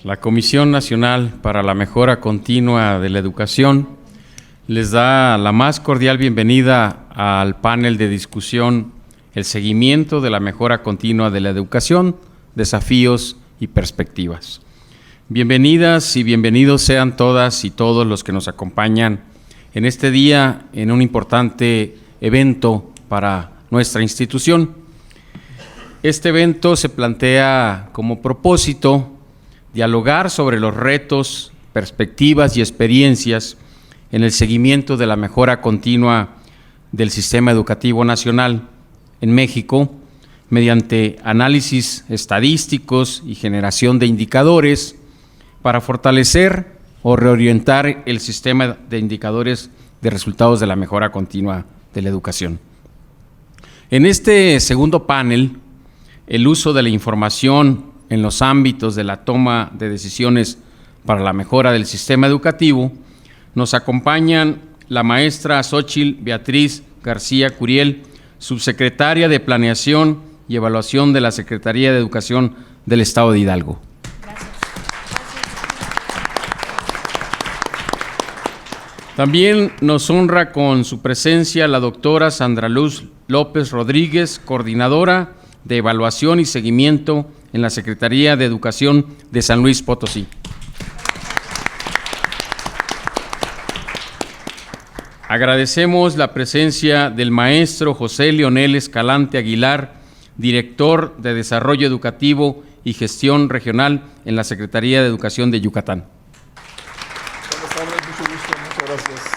La Comisión Nacional para la Mejora Continua de la Educación les da la más cordial bienvenida al panel de discusión El seguimiento de la mejora continua de la educación, desafíos y perspectivas. Bienvenidas y bienvenidos sean todas y todos los que nos acompañan en este día en un importante evento para nuestra institución. Este evento se plantea como propósito dialogar sobre los retos, perspectivas y experiencias en el seguimiento de la mejora continua del sistema educativo nacional en México, mediante análisis estadísticos y generación de indicadores para fortalecer o reorientar el sistema de indicadores de resultados de la mejora continua de la educación. En este segundo panel, el uso de la información en los ámbitos de la toma de decisiones para la mejora del sistema educativo, nos acompañan la maestra Xóchitl Beatriz García Curiel, subsecretaria de Planeación y Evaluación de la Secretaría de Educación del Estado de Hidalgo. Gracias. También nos honra con su presencia la doctora Sandra Luz López Rodríguez, coordinadora de Evaluación y Seguimiento en la Secretaría de Educación de San Luis Potosí. Agradecemos la presencia del maestro José Leonel Escalante Aguilar, director de Desarrollo Educativo y Gestión Regional en la Secretaría de Educación de Yucatán. Mucho gusto, muchas gracias.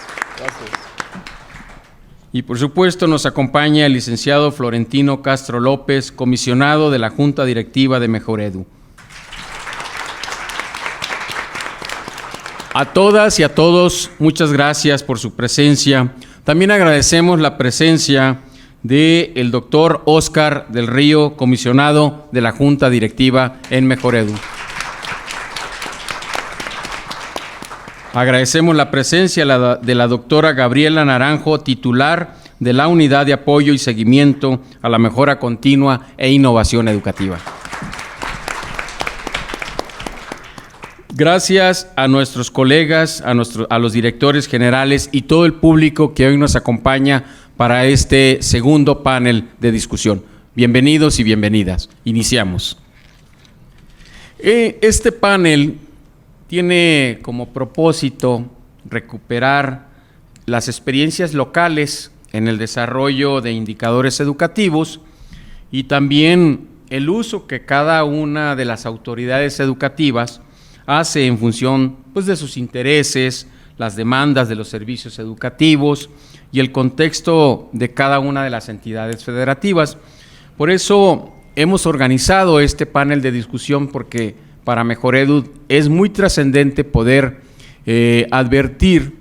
Y por supuesto nos acompaña el licenciado Florentino Castro López, comisionado de la Junta Directiva de Mejoredu. A todas y a todos, muchas gracias por su presencia. También agradecemos la presencia del doctor Óscar del Río, comisionado de la Junta Directiva en Mejoredu. Agradecemos la presencia de la doctora Gabriela Naranjo, titular de la Unidad de Apoyo y Seguimiento a la Mejora Continua e Innovación Educativa. Gracias a nuestros colegas, a los directores generales y todo el público que hoy nos acompaña para este segundo panel de discusión. Bienvenidos y bienvenidas. Iniciamos. Este panel tiene como propósito recuperar las experiencias locales en el desarrollo de indicadores educativos y también el uso que cada una de las autoridades educativas hace en función de sus intereses, las demandas de los servicios educativos y el contexto de cada una de las entidades federativas. Por eso hemos organizado este panel de discusión, porque para Mejoredu es muy trascendente poder advertir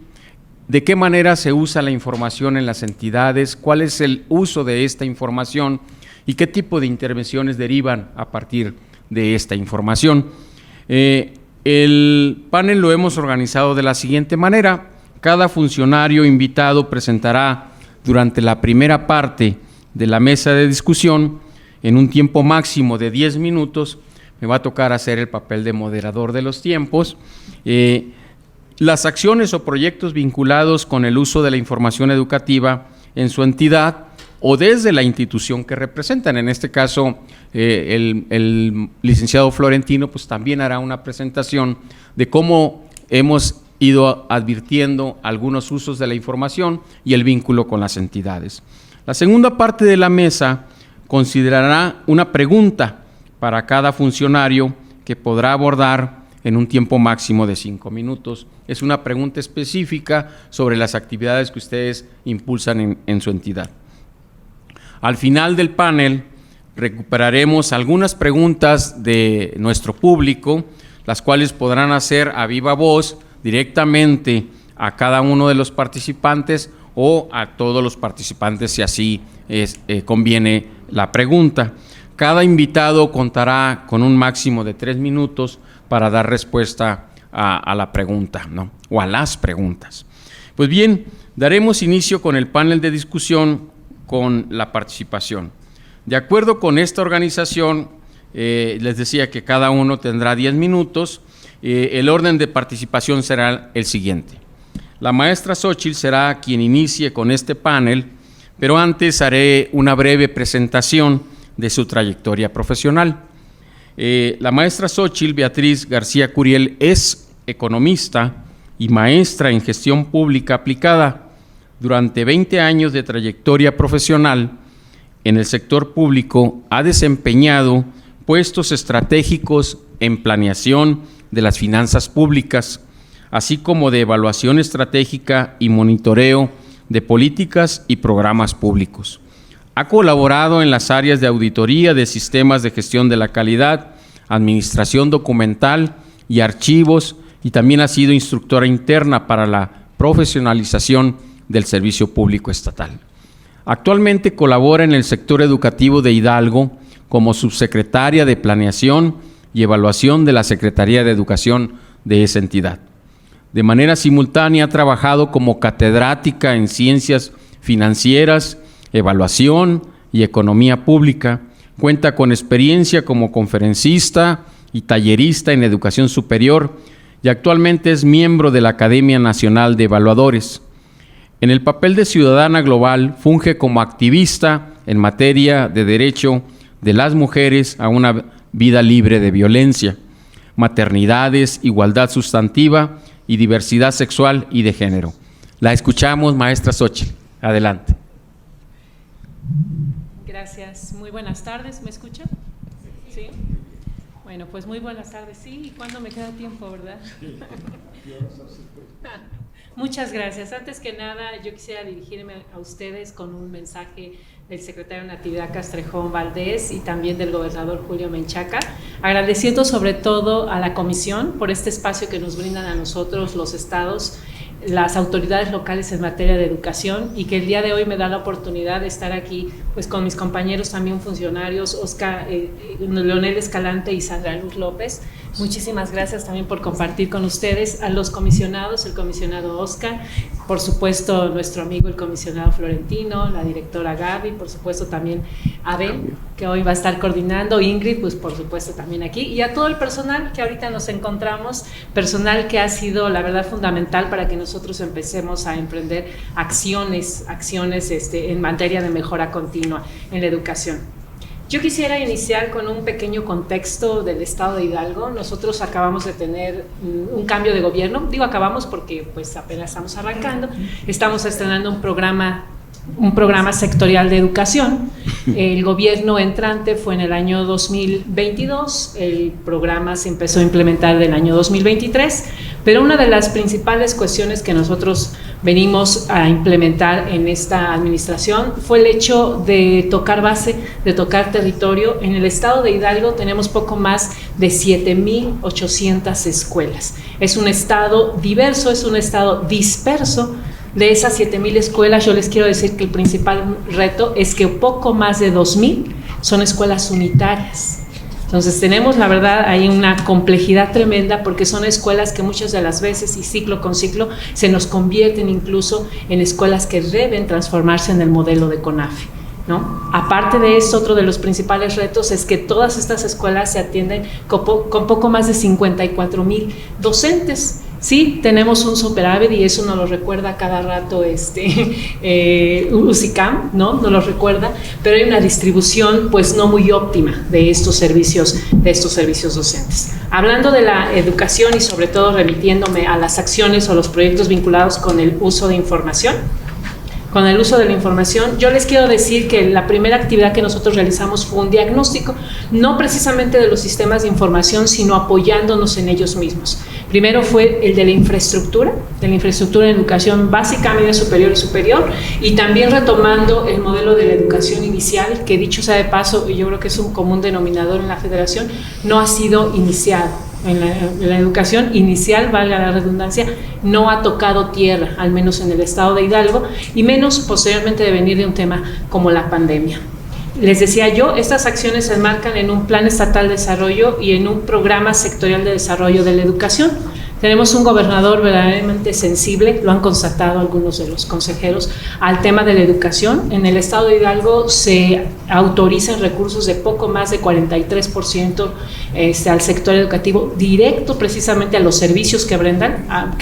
de qué manera se usa la información en las entidades, cuál es el uso de esta información y qué tipo de intervenciones derivan a partir de esta información. El panel lo hemos organizado de la siguiente manera. Cada funcionario invitado presentará durante la primera parte de la mesa de discusión, en un tiempo máximo de 10 minutos, me va a tocar hacer el papel de moderador de los tiempos, las acciones o proyectos vinculados con el uso de la información educativa en su entidad o desde la institución que representan. En este caso, el licenciado Florentino también hará una presentación de cómo hemos ido advirtiendo algunos usos de la información y el vínculo con las entidades. La segunda parte de la mesa considerará una pregunta para cada funcionario que podrá abordar en un tiempo máximo de 5 minutos. Es una pregunta específica sobre las actividades que ustedes impulsan en su entidad. Al final del panel recuperaremos algunas preguntas de nuestro público, las cuales podrán hacer a viva voz directamente a cada uno de los participantes o a todos los participantes si así conviene la pregunta. Cada invitado contará con un máximo de 3 minutos para dar respuesta a la pregunta, ¿no? O a las preguntas. Pues bien, daremos inicio con el panel de discusión con la participación. De acuerdo con esta organización, les decía que cada uno tendrá 10 minutos El orden de participación será el siguiente. La maestra Xóchitl será quien inicie con este panel, pero antes haré una breve presentación de su trayectoria profesional. La maestra Xóchitl Beatriz García Curiel es economista y maestra en gestión pública aplicada. Durante 20 años de trayectoria profesional en el sector público ha desempeñado puestos estratégicos en planeación de las finanzas públicas, así como de evaluación estratégica y monitoreo de políticas y programas públicos. Ha colaborado en las áreas de auditoría de sistemas de gestión de la calidad, administración documental y archivos, y también ha sido instructora interna para la profesionalización del servicio público estatal. Actualmente colabora en el sector educativo de Hidalgo como subsecretaria de Planeación y Evaluación de la Secretaría de Educación de esa entidad. De manera simultánea ha trabajado como catedrática en Ciencias Financieras, Evaluación y Economía Pública. Cuenta con experiencia como conferencista y tallerista en Educación Superior y actualmente es miembro de la Academia Nacional de Evaluadores. En el papel de ciudadana global funge como activista en materia de derecho de las mujeres a una vida libre de violencia, maternidades, igualdad sustantiva y diversidad sexual y de género. La escuchamos, maestra Xóchitl. Adelante. Gracias. Muy buenas tardes. ¿Me escucha? Sí. Bueno, pues muy buenas tardes. Sí, ¿y cuándo me queda tiempo, verdad? Muchas gracias. Antes que nada, yo quisiera dirigirme a ustedes con un mensaje del secretario Natividad Castrejón Valdés y también del gobernador Julio Menchaca, agradeciendo sobre todo a la comisión por este espacio que nos brindan a nosotros, los estados, las autoridades locales en materia de educación, y que el día de hoy me da la oportunidad de estar aquí pues con mis compañeros también funcionarios, Leonel Escalante y Sandra Luz López. Muchísimas gracias también por compartir con ustedes, a los comisionados, el comisionado Oscar, por supuesto nuestro amigo el comisionado Florentino, la directora Gaby, por supuesto también Abel, que hoy va a estar coordinando, Ingrid, pues por supuesto también aquí, y a todo el personal que ahorita nos encontramos, personal que ha sido la verdad fundamental para que nosotros empecemos a emprender acciones en materia de mejora continua en la educación. Yo quisiera iniciar con un pequeño contexto del estado de Hidalgo. Nosotros acabamos de tener un cambio de gobierno, digo acabamos porque pues apenas estamos arrancando, estamos estrenando un programa sectorial de educación. El gobierno entrante fue en el año 2022, el programa se empezó a implementar en el año 2023, pero una de las principales cuestiones que nosotros venimos a implementar en esta administración fue el hecho de tocar base, de tocar territorio. En el estado de Hidalgo tenemos poco más de 7,800 escuelas. Es un estado diverso, es un estado disperso. De esas 7,000 escuelas, yo les quiero decir que el principal reto es que poco más de 2,000 son escuelas unitarias. Entonces tenemos, la verdad, hay una complejidad tremenda porque son escuelas que muchas de las veces y ciclo con ciclo se nos convierten incluso en escuelas que deben transformarse en el modelo de CONAFE, ¿no? Aparte de eso, otro de los principales retos es que todas estas escuelas se atienden con poco más de 54,000 docentes. Sí, tenemos un superávit y eso nos lo recuerda cada rato UCICAM, ¿no? Nos lo recuerda, pero hay una distribución pues no muy óptima de estos servicios docentes. Hablando de la educación y sobre todo remitiéndome a las acciones o los proyectos vinculados con el uso de información, yo les quiero decir que la primera actividad que nosotros realizamos fue un diagnóstico, no precisamente de los sistemas de información, sino apoyándonos en ellos mismos. Primero fue el de la infraestructura en educación básica, media superior y superior, y también retomando el modelo de la educación inicial, que dicho sea de paso, y yo creo que es un común denominador en la federación, no ha sido iniciado. En la educación inicial, valga la redundancia, no ha tocado tierra, al menos en el estado de Hidalgo, y menos posteriormente de venir de un tema como la pandemia. Les decía yo, estas acciones se enmarcan en un plan estatal de desarrollo y en un programa sectorial de desarrollo de la educación. Tenemos un gobernador verdaderamente sensible, lo han constatado algunos de los consejeros, al tema de la educación. En el estado de Hidalgo se autorizan recursos de poco más de 43% al sector educativo, directo precisamente a los servicios que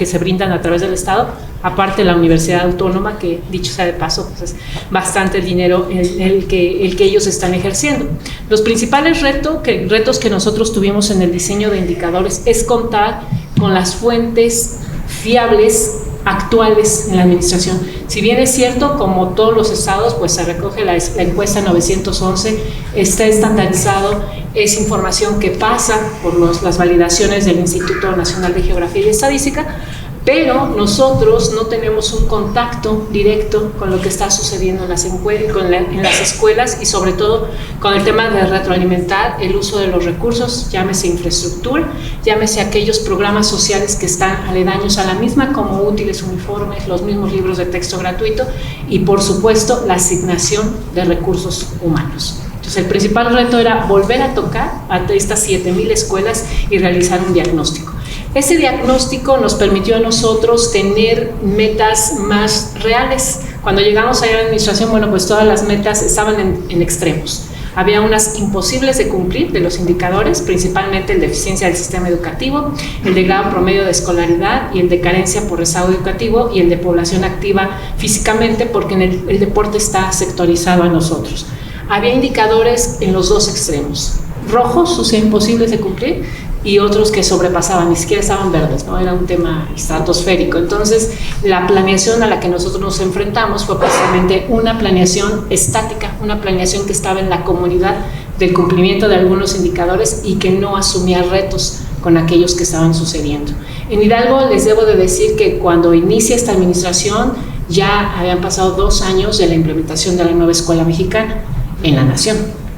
se brindan a través del estado, aparte la Universidad Autónoma, que dicho sea de paso, pues es bastante dinero el que ellos están ejerciendo. Los principales retos que nosotros tuvimos en el diseño de indicadores es contar con las fuentes fiables actuales en la administración. Si bien es cierto, como todos los estados, pues se recoge la encuesta 911, está estandarizado, es información que pasa por las validaciones del Instituto Nacional de Geografía y Estadística, pero nosotros no tenemos un contacto directo con lo que está sucediendo en las escuelas y sobre todo con el tema de retroalimentar el uso de los recursos, llámese infraestructura, llámese aquellos programas sociales que están aledaños a la misma, como útiles, uniformes, los mismos libros de texto gratuito y por supuesto la asignación de recursos humanos. Entonces el principal reto era volver a tocar a estas 7,000 escuelas y realizar un diagnóstico. Ese diagnóstico nos permitió a nosotros tener metas más reales. Cuando llegamos allá a la administración, bueno, pues todas las metas estaban en extremos. Había unas imposibles de cumplir de los indicadores, principalmente el de eficiencia del sistema educativo, el de grado promedio de escolaridad y el de carencia por rezago educativo y el de población activa físicamente, porque el deporte está sectorizado a nosotros. Había indicadores en los dos extremos, rojos, o sea, imposibles de cumplir, y otros que sobrepasaban, ni siquiera estaban verdes, ¿no? Era un tema estratosférico. Entonces, la planeación a la que nosotros nos enfrentamos fue precisamente una planeación estática, una planeación que estaba en la comunidad del cumplimiento de algunos indicadores y que no asumía retos con aquellos que estaban sucediendo. En Hidalgo les debo de decir que cuando inicia esta administración ya habían pasado 2 años de la implementación de la nueva escuela mexicana en la nación.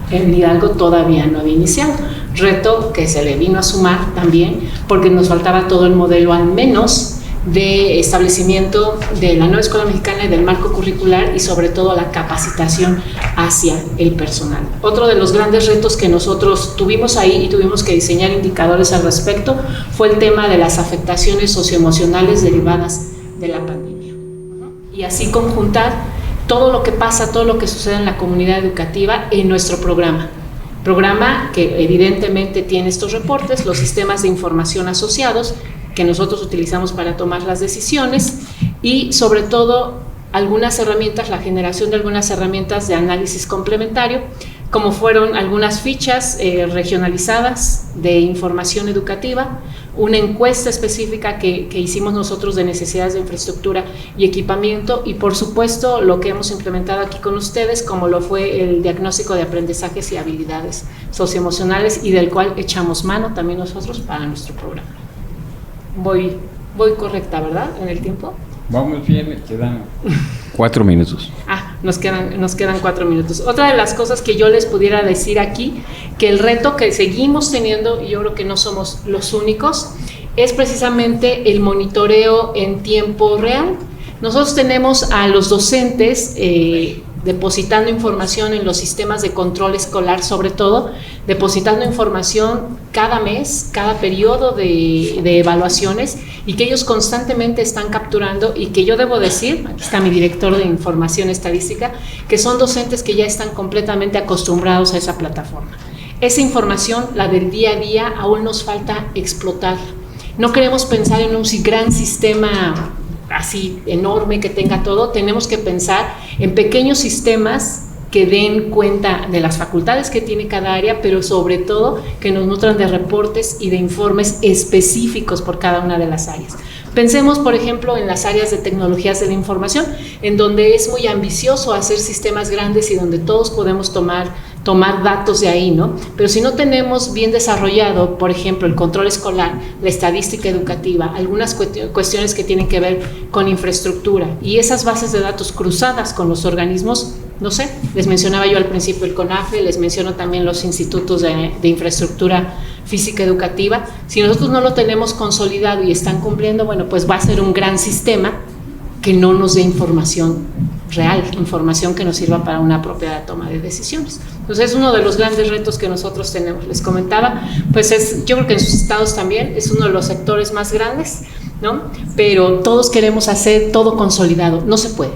En Hidalgo todavía no había iniciado, reto que se le vino a sumar también porque nos faltaba todo el modelo al menos de establecimiento de la nueva escuela mexicana y del marco curricular y sobre todo la capacitación hacia el personal. Otro de los grandes retos que nosotros tuvimos ahí y tuvimos que diseñar indicadores al respecto fue el tema de las afectaciones socioemocionales derivadas de la pandemia. Y así conjuntar todo lo que pasa, todo lo que sucede en la comunidad educativa en nuestro programa que evidentemente tiene estos reportes, los sistemas de información asociados que nosotros utilizamos para tomar las decisiones y sobre todo algunas herramientas, la generación de algunas herramientas de análisis complementario, como fueron algunas fichas regionalizadas de información educativa, una encuesta específica que hicimos nosotros de necesidades de infraestructura y equipamiento y por supuesto lo que hemos implementado aquí con ustedes como lo fue el diagnóstico de aprendizajes y habilidades socioemocionales y del cual echamos mano también nosotros para nuestro programa. Voy correcta, ¿verdad? En el tiempo. Vamos bien, me quedan 4 minutos. Nos quedan 4 minutos. Otra de las cosas que yo les pudiera decir aquí, que el reto que seguimos teniendo, y yo creo que no somos los únicos, es precisamente el monitoreo en tiempo real. Nosotros tenemos a los docentes depositando información en los sistemas de control escolar, sobre todo, depositando información cada mes, cada periodo de evaluaciones y que ellos constantemente están capturando y que yo debo decir, aquí está mi director de información estadística, que son docentes que ya están completamente acostumbrados a esa plataforma. Esa información, la del día a día, aún nos falta explotar. No queremos pensar en un gran sistema así enorme que tenga todo, tenemos que pensar en pequeños sistemas que den cuenta de las facultades que tiene cada área, pero sobre todo que nos nutran de reportes y de informes específicos por cada una de las áreas. Pensemos, por ejemplo, en las áreas de tecnologías de la información, en donde es muy ambicioso hacer sistemas grandes y donde todos podemos tomar datos de ahí, ¿no? Pero si no tenemos bien desarrollado, por ejemplo, el control escolar, la estadística educativa, algunas cuestiones que tienen que ver con infraestructura y esas bases de datos cruzadas con los organismos, no sé, les mencionaba yo al principio el CONAFE, les menciono también los institutos de infraestructura física educativa, si nosotros no lo tenemos consolidado y están cumpliendo, bueno, pues va a ser un gran sistema que no nos dé información real, información que nos sirva para una apropiada toma de decisiones. Entonces es uno de los grandes retos que nosotros tenemos. Les comentaba, pues yo creo que en sus estados también es uno de los sectores más grandes, ¿no? Pero todos queremos hacer todo consolidado, no se puede.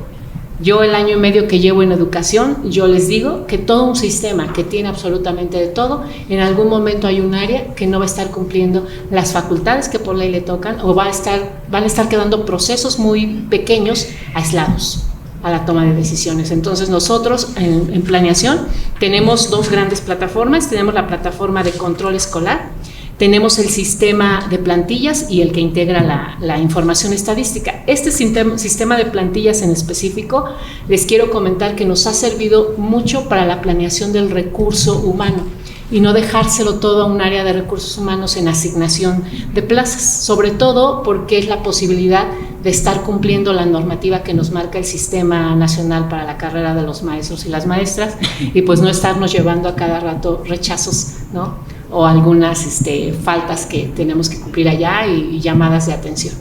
Yo el año y medio que llevo en educación, yo les digo que todo un sistema que tiene absolutamente de todo, en algún momento hay un área que no va a estar cumpliendo las facultades que por ley le tocan, o van a estar quedando procesos muy pequeños, aislados a la toma de decisiones. Entonces nosotros en planeación tenemos dos grandes plataformas. Tenemos la plataforma de control escolar, tenemos el sistema de plantillas y el que integra la información estadística. Este sistema de plantillas en específico, les quiero comentar que nos ha servido mucho para la planeación del recurso humano y no dejárselo todo a un área de recursos humanos en asignación de plazas, sobre todo porque es la posibilidad de estar cumpliendo la normativa que nos marca el Sistema Nacional para la Carrera de los Maestros y las Maestras, y pues no estarnos llevando a cada rato rechazos, ¿no? O algunas faltas que tenemos que cumplir allá y llamadas de atención.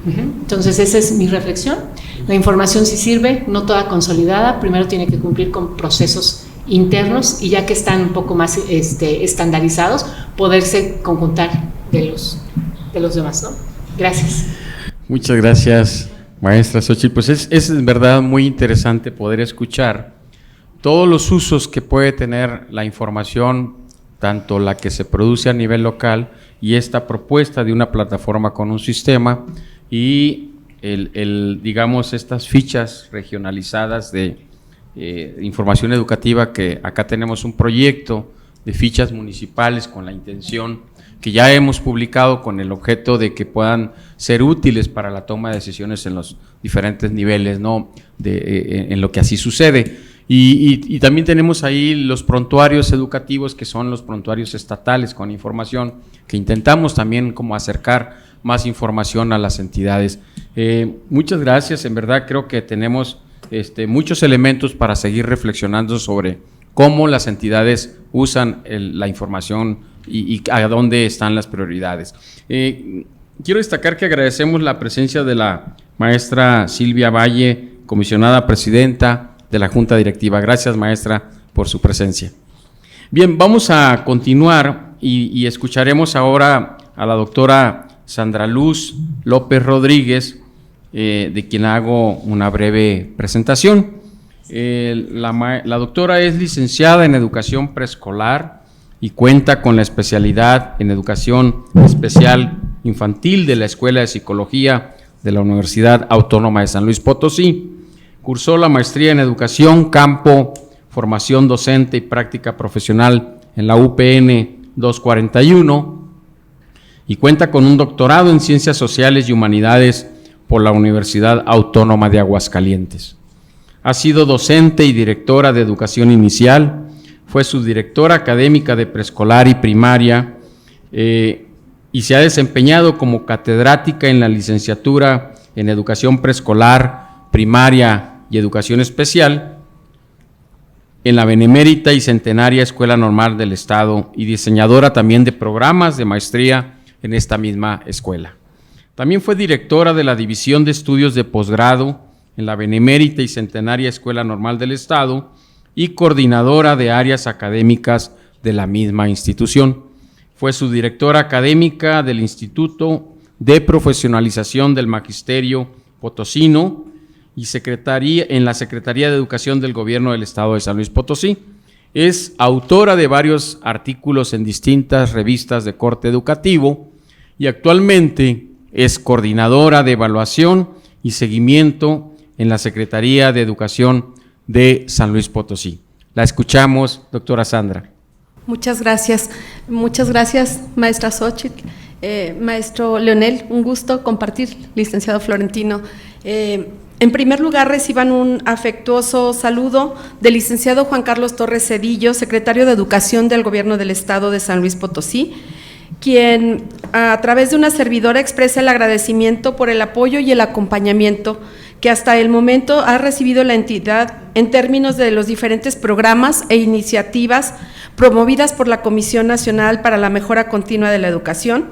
Entonces esa es mi reflexión. La información sí sirve, no toda consolidada, primero tiene que cumplir con procesos internos y ya que están un poco más estandarizados, poderse conjuntar de los demás, ¿no? Gracias. Muchas gracias, maestra Xochitl. Pues es en verdad muy interesante poder escuchar todos los usos que puede tener la información, tanto la que se produce a nivel local y esta propuesta de una plataforma con un sistema y digamos, estas fichas regionalizadas de información educativa, que acá tenemos un proyecto de fichas municipales con la intención que ya hemos publicado con el objeto de que puedan ser útiles para la toma de decisiones en los diferentes niveles, ¿no? En lo que así sucede. Y también tenemos ahí los prontuarios educativos, que son los prontuarios estatales con información, que intentamos también como acercar más información a las entidades. Muchas gracias, en verdad creo que tenemos muchos elementos para seguir reflexionando sobre cómo las entidades usan la información y a dónde están las prioridades. Quiero destacar que agradecemos la presencia de la maestra Silvia Valle, comisionada presidenta de la Junta Directiva. Gracias, maestra, por su presencia. Bien, vamos a continuar y escucharemos ahora a la doctora Sandra Luz López Rodríguez, de quien hago una breve presentación. La doctora es licenciada en Educación Preescolar y cuenta con la especialidad en Educación Especial Infantil de la Escuela de Psicología de la Universidad Autónoma de San Luis Potosí. Cursó la maestría en Educación, Campo, Formación Docente y Práctica Profesional en la UPN 241 y cuenta con un doctorado en Ciencias Sociales y Humanidades por la Universidad Autónoma de Aguascalientes. Ha sido docente y directora de Educación Inicial, fue subdirectora académica de preescolar y primaria y se ha desempeñado como catedrática en la licenciatura en Educación Preescolar, Primaria y Educación Especial en la Benemérita y Centenaria Escuela Normal del Estado y diseñadora también de programas de maestría en esta misma escuela. También fue directora de la División de Estudios de Posgrado en la Benemérita y Centenaria Escuela Normal del Estado y coordinadora de áreas académicas de la misma institución. Fue subdirectora académica del Instituto de Profesionalización del Magisterio Potosino y en la Secretaría de Educación del Gobierno del Estado de San Luis Potosí. Es autora de varios artículos en distintas revistas de corte educativo y actualmente es coordinadora de evaluación y seguimiento en la Secretaría de Educación de San Luis Potosí. La escuchamos, doctora Sandra. Muchas gracias, maestra Xochitl. Maestro Leonel, un gusto compartir, licenciado Florentino. En primer lugar, reciban un afectuoso saludo del licenciado Juan Carlos Torres Cedillo, secretario de Educación del Gobierno del Estado de San Luis Potosí, quien a través de una servidora expresa el agradecimiento por el apoyo y el acompañamiento que hasta el momento ha recibido la entidad en términos de los diferentes programas e iniciativas promovidas por la Comisión Nacional para la Mejora Continua de la Educación.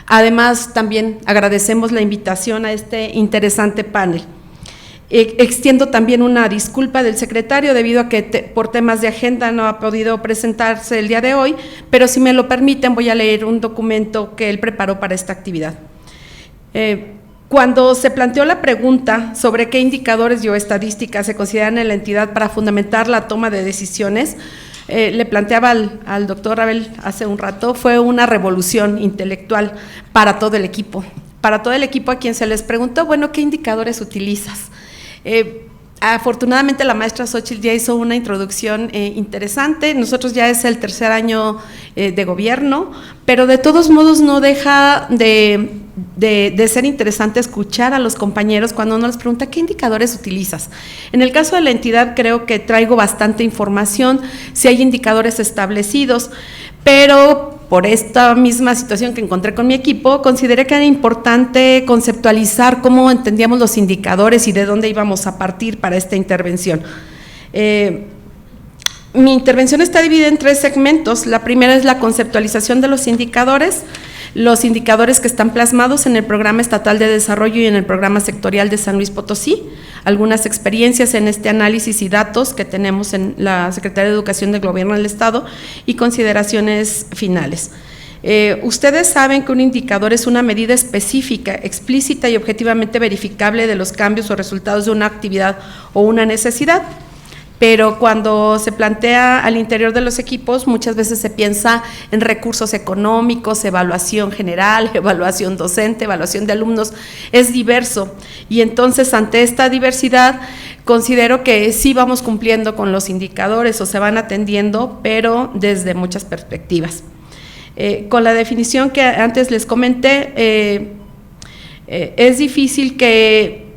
Además, también agradecemos la invitación a este interesante panel. Extiendo también una disculpa del secretario debido a que por temas de agenda no ha podido presentarse el día de hoy, pero si me lo permiten voy a leer un documento que él preparó para esta actividad. Cuando se planteó la pregunta sobre qué indicadores o estadísticas se consideran en la entidad para fundamentar la toma de decisiones, le planteaba al doctor Rabel hace un rato, fue una revolución intelectual para todo el equipo. Para todo el equipo a quien se les preguntó, bueno, ¿qué indicadores utilizas? Afortunadamente la maestra Xóchitl ya hizo una introducción interesante. Nosotros ya es el tercer año de gobierno, pero de todos modos no deja de ser interesante escuchar a los compañeros cuando uno les pregunta ¿qué indicadores utilizas? En el caso de la entidad creo que traigo bastante información, si hay indicadores establecidos, pero por esta misma situación que encontré con mi equipo, consideré que era importante conceptualizar cómo entendíamos los indicadores y de dónde íbamos a partir para esta intervención. Mi intervención está dividida en 3 segmentos. La primera es la conceptualización de los indicadores que están plasmados en el Programa Estatal de Desarrollo y en el Programa Sectorial de San Luis Potosí, algunas experiencias en este análisis y datos que tenemos en la Secretaría de Educación del Gobierno del Estado y consideraciones finales. Ustedes saben que un indicador es una medida específica, explícita y objetivamente verificable de los cambios o resultados de una actividad o una necesidad. Pero cuando se plantea al interior de los equipos, muchas veces se piensa en recursos económicos, evaluación general, evaluación docente, evaluación de alumnos, es diverso. Y entonces, ante esta diversidad, considero que sí vamos cumpliendo con los indicadores o se van atendiendo, pero desde muchas perspectivas. Con la definición que antes les comenté, es difícil que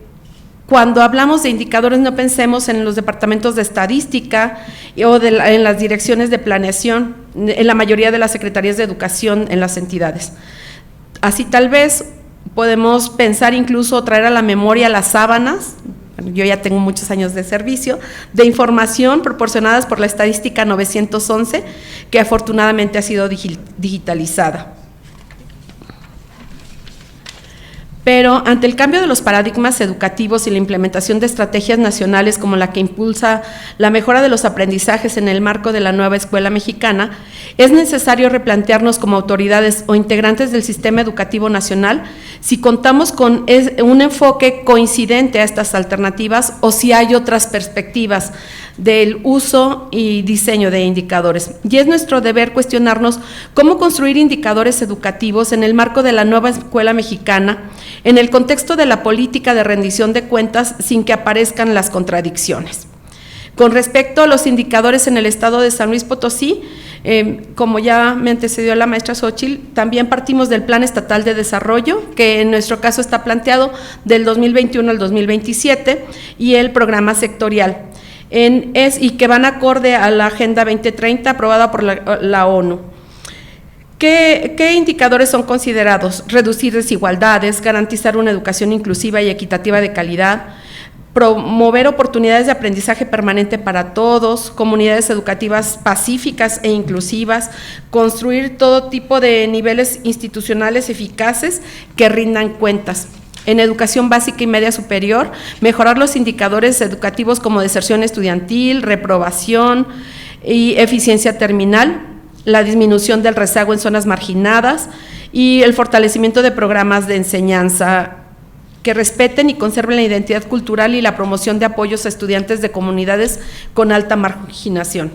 cuando hablamos de indicadores no pensemos en los departamentos de estadística o en las direcciones de planeación, en la mayoría de las secretarías de educación en las entidades. Así tal vez podemos pensar incluso traer a la memoria las sábanas, yo ya tengo muchos años de servicio, de información proporcionadas por la estadística 911, que afortunadamente ha sido digitalizada. Pero ante el cambio de los paradigmas educativos y la implementación de estrategias nacionales como la que impulsa la mejora de los aprendizajes en el marco de la nueva escuela mexicana, es necesario replantearnos como autoridades o integrantes del sistema educativo nacional si contamos con un enfoque coincidente a estas alternativas o si hay otras perspectivas del uso y diseño de indicadores. Y es nuestro deber cuestionarnos cómo construir indicadores educativos en el marco de la nueva escuela mexicana, en el contexto de la política de rendición de cuentas sin que aparezcan las contradicciones. Con respecto a los indicadores en el estado de San Luis Potosí, como ya me antecedió la maestra Xóchitl, también partimos del Plan Estatal de Desarrollo, que en nuestro caso está planteado del 2021 al 2027, y el programa sectorial, y que van acorde a la Agenda 2030 aprobada por la ONU. ¿Qué indicadores son considerados? Reducir desigualdades, garantizar una educación inclusiva y equitativa de calidad, promover oportunidades de aprendizaje permanente para todos, comunidades educativas pacíficas e inclusivas, construir todo tipo de niveles institucionales eficaces que rindan cuentas. En educación básica y media superior, mejorar los indicadores educativos como deserción estudiantil, reprobación y eficiencia terminal, la disminución del rezago en zonas marginadas y el fortalecimiento de programas de enseñanza que respeten y conserven la identidad cultural y la promoción de apoyos a estudiantes de comunidades con alta marginación.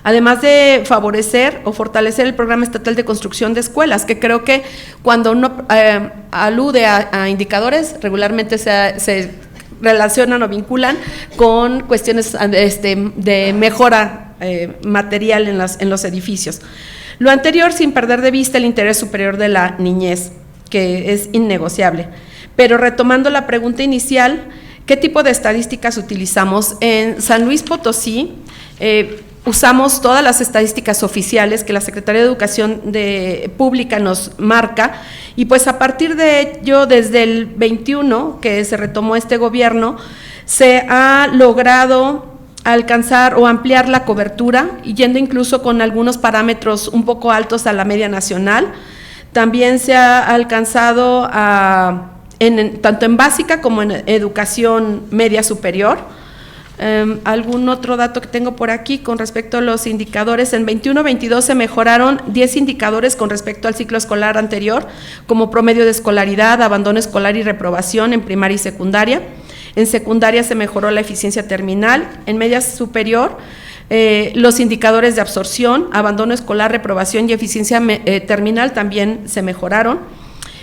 Además de favorecer o fortalecer el Programa Estatal de Construcción de Escuelas, que creo que cuando uno alude a indicadores, regularmente se relacionan o vinculan con cuestiones de mejora material en los edificios. Lo anterior sin perder de vista el interés superior de la niñez, que es innegociable. Pero retomando la pregunta inicial, ¿qué tipo de estadísticas utilizamos? En San Luis Potosí usamos todas las estadísticas oficiales que la Secretaría de Educación Pública nos marca, y pues a partir de ello, desde el 21, que se retomó este gobierno, se ha logrado alcanzar o ampliar la cobertura, yendo incluso con algunos parámetros un poco altos a la media nacional. También se ha alcanzado a tanto en básica como en educación media superior. Algún otro dato que tengo por aquí con respecto a los indicadores: en 21-22 se mejoraron 10 indicadores con respecto al ciclo escolar anterior, como promedio de escolaridad, abandono escolar y reprobación en primaria y secundaria. En secundaria se mejoró la eficiencia terminal. En media superior, los indicadores de absorción, abandono escolar, reprobación y eficiencia terminal también se mejoraron.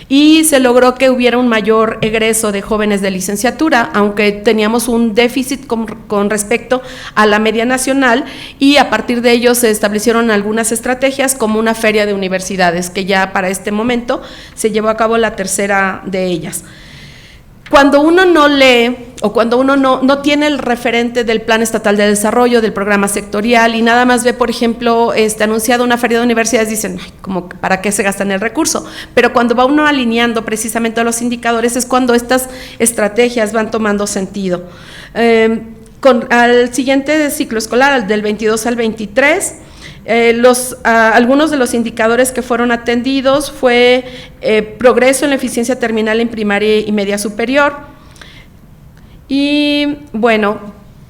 Y se logró que hubiera un mayor egreso de jóvenes de licenciatura, aunque teníamos un déficit con respecto a la media nacional, y a partir de ello se establecieron algunas estrategias, como una feria de universidades, que ya para este momento se llevó a cabo la tercera de ellas. Cuando uno no lee o cuando uno no tiene el referente del Plan Estatal de Desarrollo, del programa sectorial, y nada más ve, por ejemplo, anunciado una feria de universidades, dicen, ay, como, ¿para qué se gastan el recurso? Pero cuando va uno alineando precisamente a los indicadores es cuando estas estrategias van tomando sentido. Al siguiente ciclo escolar, al del 22 al 23, algunos de los indicadores que fueron atendidos fue progreso en la eficiencia terminal en primaria y media superior. Y bueno,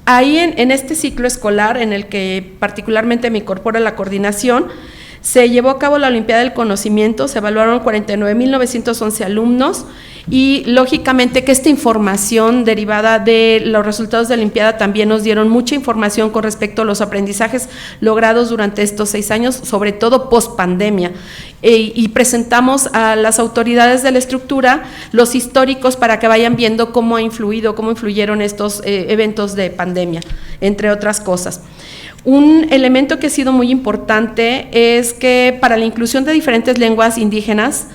ahí en este ciclo escolar, en el que particularmente me incorpora la coordinación, se llevó a cabo la Olimpiada del Conocimiento, se evaluaron 49.911 alumnos, y lógicamente que esta información derivada de los resultados de la Olimpiada también nos dieron mucha información con respecto a los aprendizajes logrados durante estos 6 años, sobre todo post pandemia, y presentamos a las autoridades de la estructura los históricos para que vayan viendo cómo influyeron estos eventos de pandemia, entre otras cosas. Un elemento que ha sido muy importante es que para la inclusión de diferentes lenguas indígenas,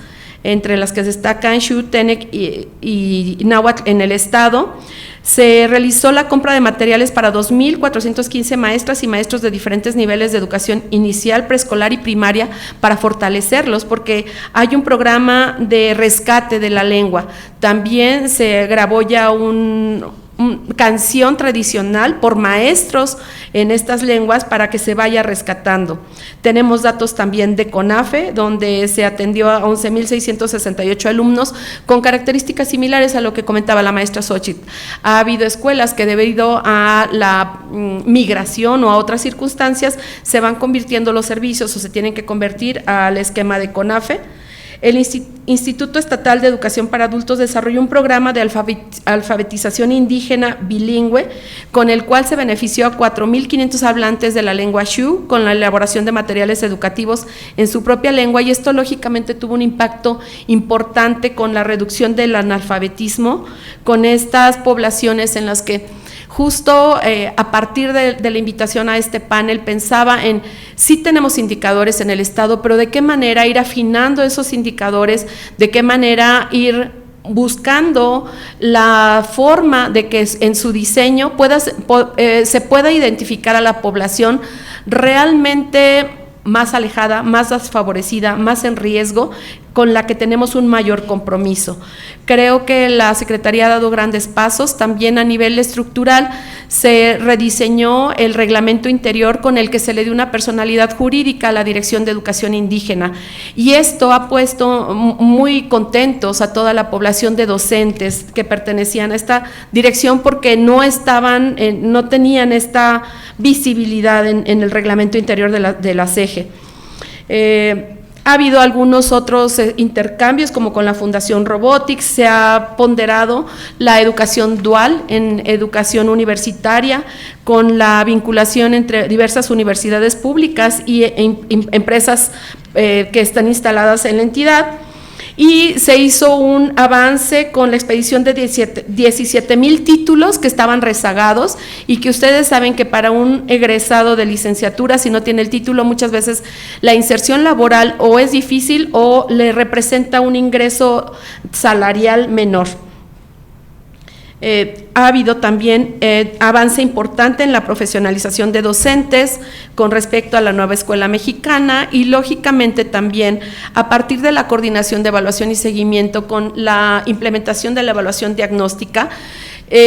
entre las que destacan Xu, Tenec y Náhuatl en el estado, se realizó la compra de materiales para 2.415 maestras y maestros de diferentes niveles de educación inicial, preescolar y primaria, para fortalecerlos, porque hay un programa de rescate de la lengua. También se grabó ya una canción tradicional por maestros en estas lenguas para que se vaya rescatando. Tenemos datos también de CONAFE, donde se atendió a 11.668 alumnos con características similares a lo que comentaba la maestra Xochitl. Ha habido escuelas que, debido a la migración o a otras circunstancias, se van convirtiendo los servicios o se tienen que convertir al esquema de CONAFE. El Instituto Estatal de Educación para Adultos desarrolló un programa de alfabetización indígena bilingüe, con el cual se benefició a 4.500 hablantes de la lengua Xu con la elaboración de materiales educativos en su propia lengua, y esto lógicamente tuvo un impacto importante con la reducción del analfabetismo con estas poblaciones en las que justo a partir de la invitación a este panel pensaba en, sí tenemos indicadores en el estado, pero de qué manera ir afinando esos indicadores, de qué manera ir buscando la forma de que en su diseño se pueda identificar a la población realmente más alejada, más desfavorecida, más en riesgo, con la que tenemos un mayor compromiso. Creo que la Secretaría ha dado grandes pasos. También a nivel estructural se rediseñó el reglamento interior con el que se le dio una personalidad jurídica a la Dirección de Educación Indígena, y esto ha puesto muy contentos a toda la población de docentes que pertenecían a esta dirección, porque no tenían esta visibilidad en el reglamento interior de la CEGE. Ha habido algunos otros intercambios, como con la Fundación Robotics. Se ha ponderado la educación dual en educación universitaria, con la vinculación entre diversas universidades públicas y empresas que están instaladas en la entidad. Y se hizo un avance con la expedición de 17,000 títulos que estaban rezagados, y que ustedes saben que para un egresado de licenciatura, si no tiene el título, muchas veces la inserción laboral o es difícil o le representa un ingreso salarial menor. Ha habido también avance importante en la profesionalización de docentes con respecto a la nueva escuela mexicana, y lógicamente también a partir de la coordinación de evaluación y seguimiento con la implementación de la evaluación diagnóstica.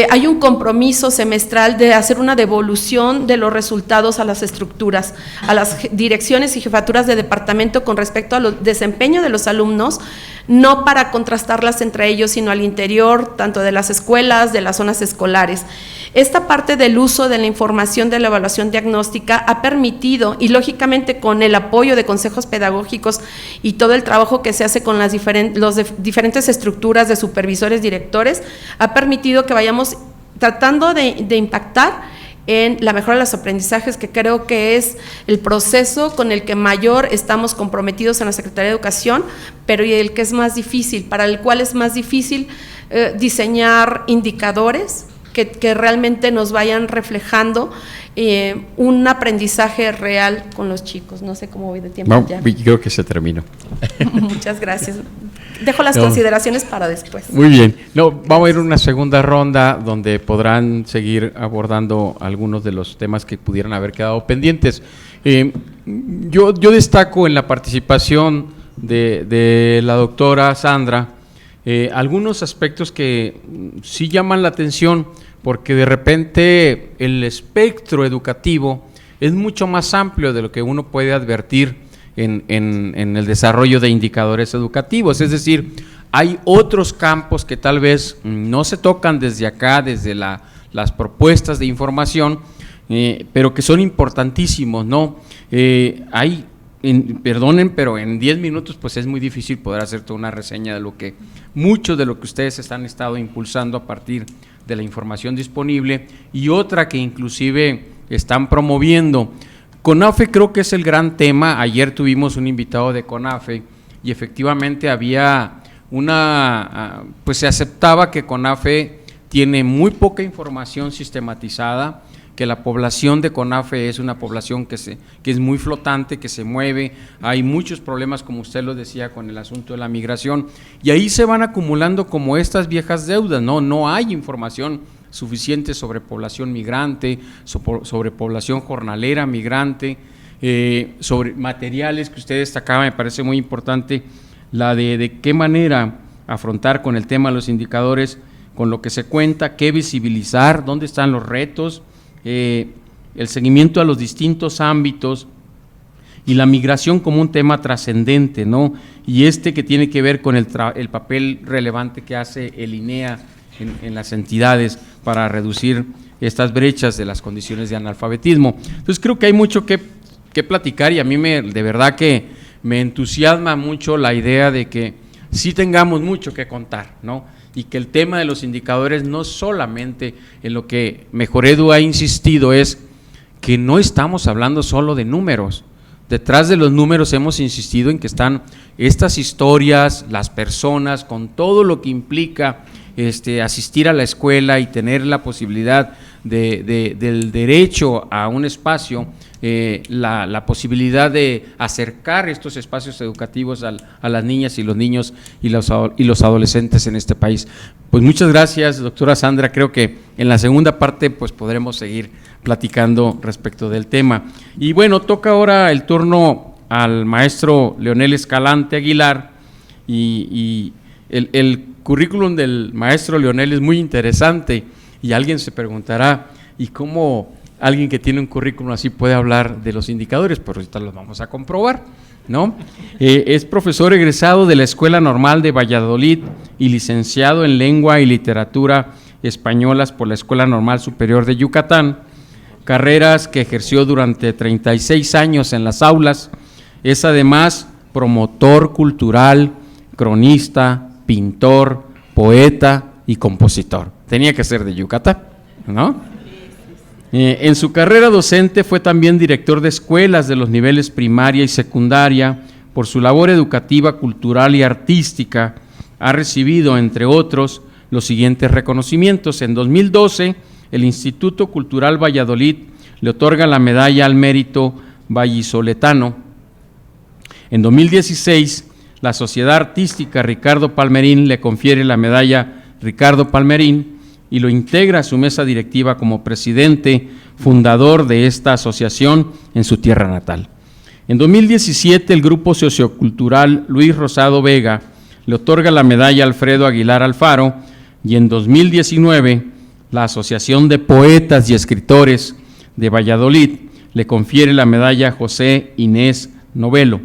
Hay un compromiso semestral de hacer una devolución de los resultados a las estructuras, a las direcciones y jefaturas de departamento con respecto al desempeño de los alumnos, no para contrastarlas entre ellos, sino al interior, tanto de las escuelas, de las zonas escolares. Esta parte del uso de la información de la evaluación diagnóstica ha permitido, y lógicamente con el apoyo de consejos pedagógicos y todo el trabajo que se hace con las diferentes estructuras de supervisores, directores, ha permitido que vayamos tratando de impactar en la mejora de los aprendizajes, que creo que es el proceso con el que mayor estamos comprometidos en la Secretaría de Educación, pero y el que es más difícil, para el cual es más difícil diseñar indicadores que realmente nos vayan reflejando un aprendizaje real con los chicos. No sé cómo voy de tiempo. No, ya. Creo que se terminó. Muchas gracias. Dejo las consideraciones para después. Muy bien. No, vamos a ir a una segunda ronda donde podrán seguir abordando algunos de los temas que pudieran haber quedado pendientes. Yo destaco en la participación de la doctora Sandra algunos aspectos que sí llaman la atención, porque de repente el espectro educativo es mucho más amplio de lo que uno puede advertir en el desarrollo de indicadores educativos. Es decir, hay otros campos que tal vez no se tocan desde acá, desde las propuestas de información, pero que son importantísimos, ¿no? Perdonen, pero en 10 minutos pues es muy difícil poder hacer toda una reseña de lo que mucho de lo que ustedes han estado impulsando a partir de la información disponible, y otra que inclusive están promoviendo. CONAFE creo que es el gran tema. Ayer tuvimos un invitado de CONAFE y efectivamente había pues se aceptaba que CONAFE tiene muy poca información sistematizada, que la población de CONAFE es una población que es muy flotante, que se mueve, hay muchos problemas, como usted lo decía, con el asunto de la migración, y ahí se van acumulando como estas viejas deudas, no hay información suficiente sobre población migrante, sobre población jornalera migrante, sobre materiales que usted destacaba. Me parece muy importante la de qué manera afrontar con el tema de los indicadores, con lo que se cuenta, qué visibilizar, dónde están los retos, el seguimiento a los distintos ámbitos y la migración como un tema trascendente, ¿no? Y que tiene que ver con el papel relevante que hace el INEA en las entidades para reducir estas brechas de las condiciones de analfabetismo. Entonces creo que hay mucho que platicar, y a mí de verdad que me entusiasma mucho la idea de que sí tengamos mucho que contar, ¿no? Y que el tema de los indicadores no solamente, en lo que Mejoredu ha insistido, es que no estamos hablando solo de números. Detrás de los números hemos insistido en que están estas historias, las personas, con todo lo que implica asistir a la escuela y tener la posibilidad del derecho a un espacio, la posibilidad de acercar estos espacios educativos a las niñas y los niños y los adolescentes en este país. Pues muchas gracias, doctora Sandra. Creo que en la segunda parte pues podremos seguir platicando respecto del tema. Y bueno, toca ahora el turno al maestro Leonel Escalante Aguilar, y el currículum del maestro Leonel es muy interesante, y alguien se preguntará, ¿y cómo alguien que tiene un currículum así puede hablar de los indicadores? Pues ahorita los vamos a comprobar, ¿no? Es profesor egresado de la Escuela Normal de Valladolid y licenciado en Lengua y Literatura Españolas por la Escuela Normal Superior de Yucatán, carreras que ejerció durante 36 años en las aulas. Es además promotor cultural, cronista, pintor, poeta y compositor. Tenía que ser de Yucatán, ¿no? En su carrera docente fue también director de escuelas de los niveles primaria y secundaria. Por su labor educativa, cultural y artística ha recibido, entre otros, los siguientes reconocimientos. En 2012, el Instituto Cultural Valladolid le otorga la Medalla al Mérito Vallisoletano. En 2016, la Sociedad Artística Ricardo Palmerín le confiere la Medalla Ricardo Palmerín y lo integra a su mesa directiva como presidente fundador de esta asociación en su tierra natal. En 2017, el Grupo Sociocultural Luis Rosado Vega le otorga la Medalla Alfredo Aguilar Alfaro, y en 2019, la Asociación de Poetas y Escritores de Valladolid le confiere la Medalla José Inés Novelo.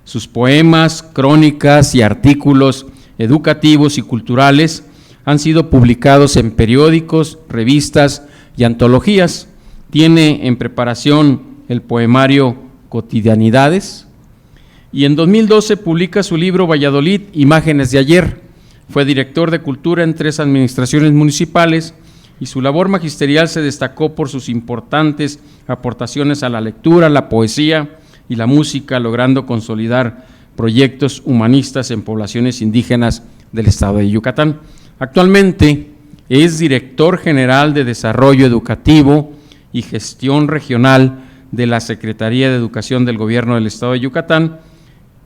Sus poemas, crónicas y artículos educativos y culturales han sido publicados en periódicos, revistas y antologías. Tiene en preparación el poemario Cotidianidades y en 2012 publica su libro Valladolid, Imágenes de Ayer. Fue director de Cultura en 3 administraciones municipales y su labor magisterial se destacó por sus importantes aportaciones a la lectura, la poesía y la música, logrando consolidar proyectos humanistas en poblaciones indígenas del estado de Yucatán. Actualmente es director general de Desarrollo Educativo y Gestión Regional de la Secretaría de Educación del Gobierno del estado de Yucatán,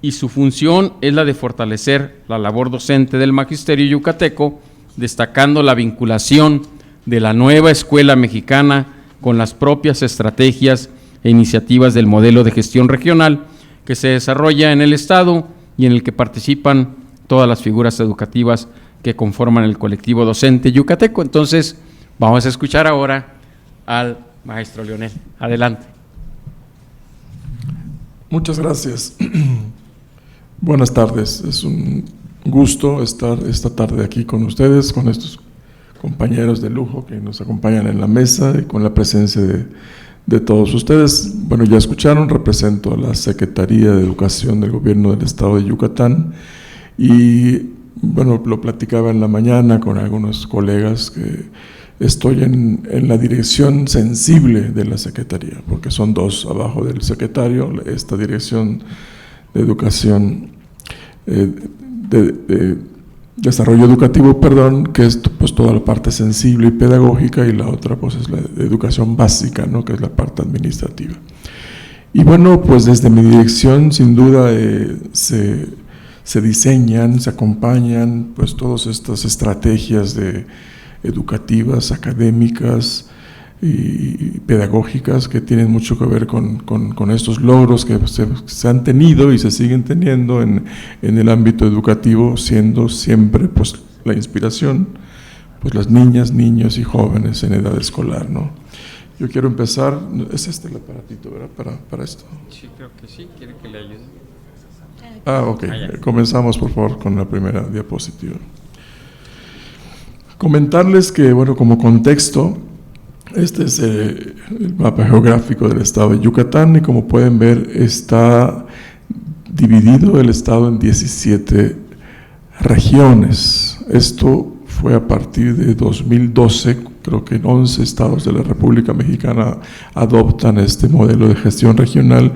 y su función es la de fortalecer la labor docente del magisterio yucateco, destacando la vinculación de la nueva escuela mexicana con las propias estrategias e iniciativas del modelo de gestión regional que se desarrolla en el estado y en el que participan todas las figuras educativas que conforman el colectivo docente yucateco. Entonces, vamos a escuchar ahora al maestro Leonel. Adelante. Muchas gracias. Buenas tardes. Es un gusto estar esta tarde aquí con ustedes, con estos compañeros de lujo que nos acompañan en la mesa y con la presencia de todos ustedes. Bueno, ya escucharon, represento a la Secretaría de Educación del Gobierno del Estado de Yucatán y, bueno, lo platicaba en la mañana con algunos colegas que estoy en la dirección sensible de la Secretaría, porque son 2 abajo del secretario, esta dirección de educación, de desarrollo educativo, que es pues toda la parte sensible y pedagógica, y la otra pues es la de educación básica, ¿no?, que es la parte administrativa. Y bueno, pues desde mi dirección sin duda se diseñan, se acompañan pues todas estas estrategias educativas, académicas y pedagógicas que tienen mucho que ver con estos logros que se han tenido y se siguen teniendo en el ámbito educativo, siendo siempre pues la inspiración pues las niñas, niños y jóvenes en edad escolar, ¿no? Yo quiero empezar, es el aparatito, ¿verdad? Para esto. Sí, creo que sí. ¿Quiere que le ayude? Ok. Comenzamos por favor con la primera diapositiva. Comentarles que, bueno, como contexto, este es el mapa geográfico del estado de Yucatán y como pueden ver está dividido el estado en 17 regiones. Esto fue a partir de 2012, creo que en 11 estados de la República Mexicana adoptan este modelo de gestión regional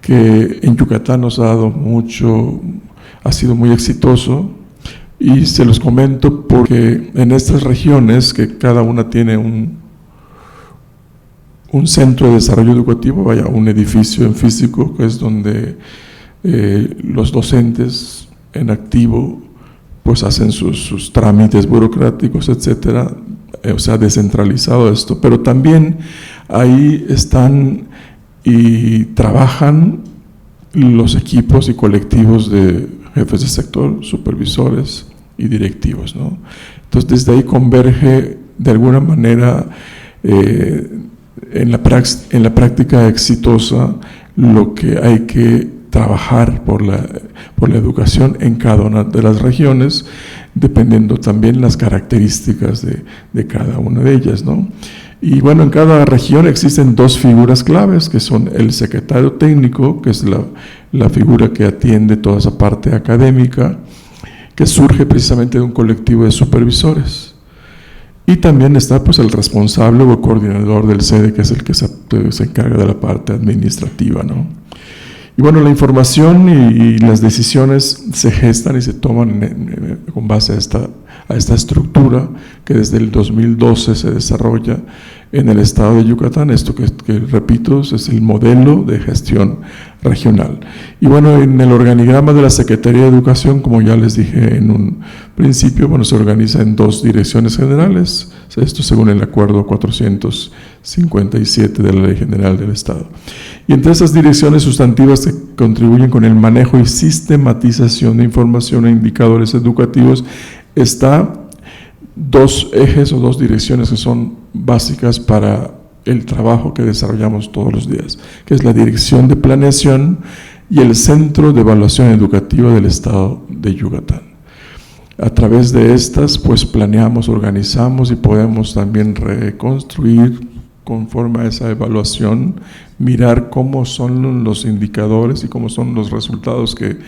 que en Yucatán nos ha dado mucho, ha sido muy exitoso. Y se los comento porque en estas regiones, que cada una tiene un centro de desarrollo educativo, un edificio en físico, que es donde los docentes en activo pues hacen sus trámites burocráticos, etcétera, o sea, descentralizado esto, pero también ahí están y trabajan los equipos y colectivos de jefes de sector, supervisores y directivos, ¿no? Entonces, desde ahí converge de alguna manera en la práctica exitosa lo que hay que trabajar por la educación en cada una de las regiones, dependiendo también las características de cada una de ellas, ¿no? Y bueno, en cada región existen 2 figuras claves, que son el secretario técnico, que es la figura que atiende toda esa parte académica, que surge precisamente de un colectivo de supervisores. Y también está pues el responsable o coordinador del sede, que es el que se encarga de la parte administrativa, ¿no? Y bueno, la información y las decisiones se gestan y se toman con base a esta estructura que desde el 2012 se desarrolla en el estado de Yucatán. Esto que repito, es el modelo de gestión regional. Y bueno, en el organigrama de la Secretaría de Educación, como ya les dije en un principio, bueno, se organiza en 2 direcciones generales, esto según el acuerdo 457 de la Ley General del Estado. Y entre esas direcciones sustantivas que contribuyen con el manejo y sistematización de información e indicadores educativos, está 2 ejes o 2 direcciones que son básicas para el trabajo que desarrollamos todos los días, que es la dirección de planeación y el Centro de Evaluación Educativa del Estado de Yucatán. A través de estas, pues planeamos, organizamos y podemos también reconstruir conforme a esa evaluación, mirar cómo son los indicadores y cómo son los resultados que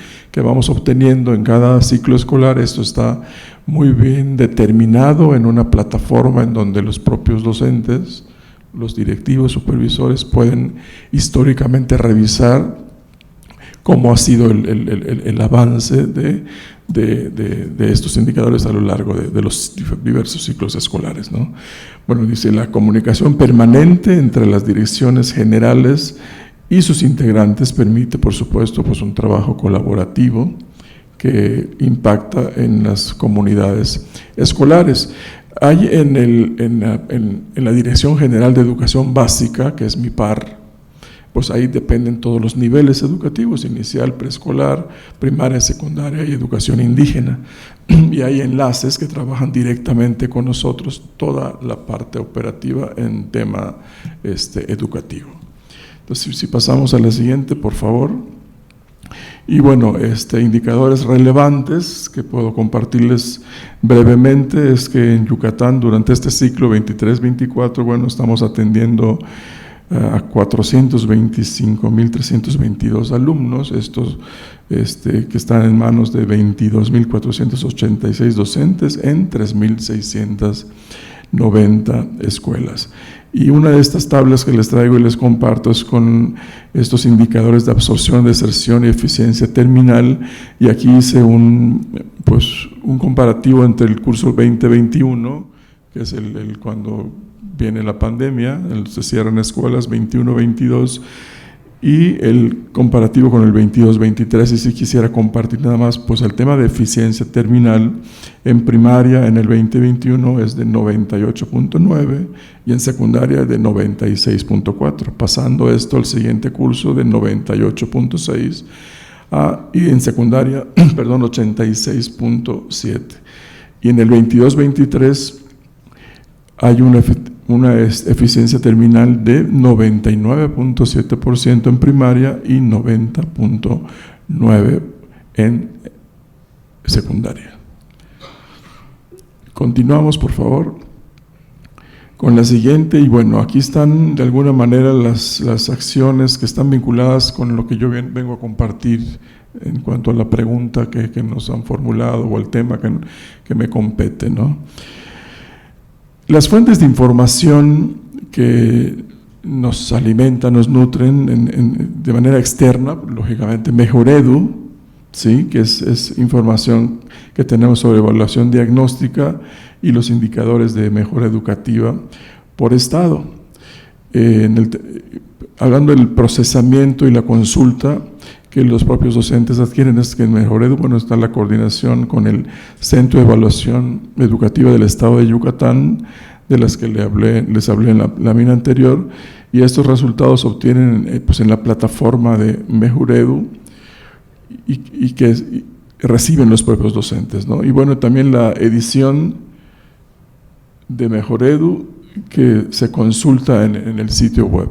vamos obteniendo en cada ciclo escolar. Esto está muy bien determinado en una plataforma en donde los propios docentes, los directivos, supervisores pueden históricamente revisar cómo ha sido el avance de estos indicadores a lo largo de los diversos ciclos escolares, ¿no? Bueno, dice, la comunicación permanente entre las direcciones generales y sus integrantes permite, por supuesto, pues un trabajo colaborativo que impacta en las comunidades escolares. Hay en la Dirección General de Educación Básica, que es mi par, pues ahí dependen todos los niveles educativos, inicial, preescolar, primaria, secundaria y educación indígena. Y hay enlaces que trabajan directamente con nosotros toda la parte operativa en tema educativo. Entonces, si pasamos a la siguiente, por favor. Y bueno, indicadores relevantes que puedo compartirles brevemente es que en Yucatán durante este ciclo 23-24, bueno, estamos atendiendo a 425.322 alumnos, estos que están en manos de 22.486 docentes en 3.690 escuelas. Y una de estas tablas que les traigo y les comparto es con estos indicadores de absorción, deserción y eficiencia terminal, y aquí hice un comparativo entre el curso 2021, que es el cuando viene la pandemia, se cierran escuelas 21-22, y el comparativo con el 22-23, y si quisiera compartir nada más, pues el tema de eficiencia terminal en primaria en el 2021 es de 98.9 y en secundaria de 96.4, pasando esto al siguiente curso de 98.6 y en secundaria, 86.7. Y en el 22-23 hay una eficiencia terminal de 99.7% en primaria y 90.9% en secundaria. Continuamos, por favor, con la siguiente. Y bueno, aquí están de alguna manera las acciones que están vinculadas con lo que yo vengo a compartir en cuanto a la pregunta que nos han formulado o el tema que me compete, ¿no? Las fuentes de información que nos alimentan, nos nutren de manera externa, lógicamente Mejoredu, ¿sí? Que es información que tenemos sobre evaluación diagnóstica y los indicadores de mejora educativa por estado. Hablando del procesamiento y la consulta que los propios docentes adquieren, es que en Mejoredu, bueno, está la coordinación con el Centro de Evaluación Educativa del Estado de Yucatán, de las que les hablé en la lámina anterior, y estos resultados se obtienen pues, en la plataforma de Mejoredu y que reciben los propios docentes, ¿no? Y bueno, también la edición de Mejoredu que se consulta en el sitio web.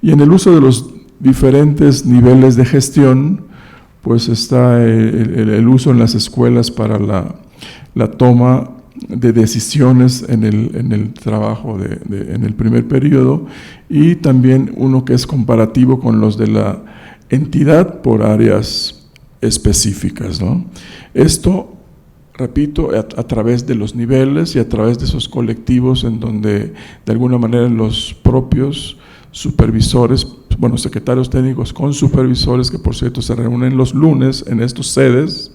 Y en el uso de los diferentes niveles de gestión, pues está el uso en las escuelas para la toma de decisiones en el trabajo en el primer periodo, y también uno que es comparativo con los de la entidad por áreas específicas, ¿no? Esto, repito, a través de los niveles y a través de esos colectivos en donde de alguna manera los propios supervisores, bueno, secretarios técnicos con supervisores, que por cierto se reúnen los lunes en estas sedes,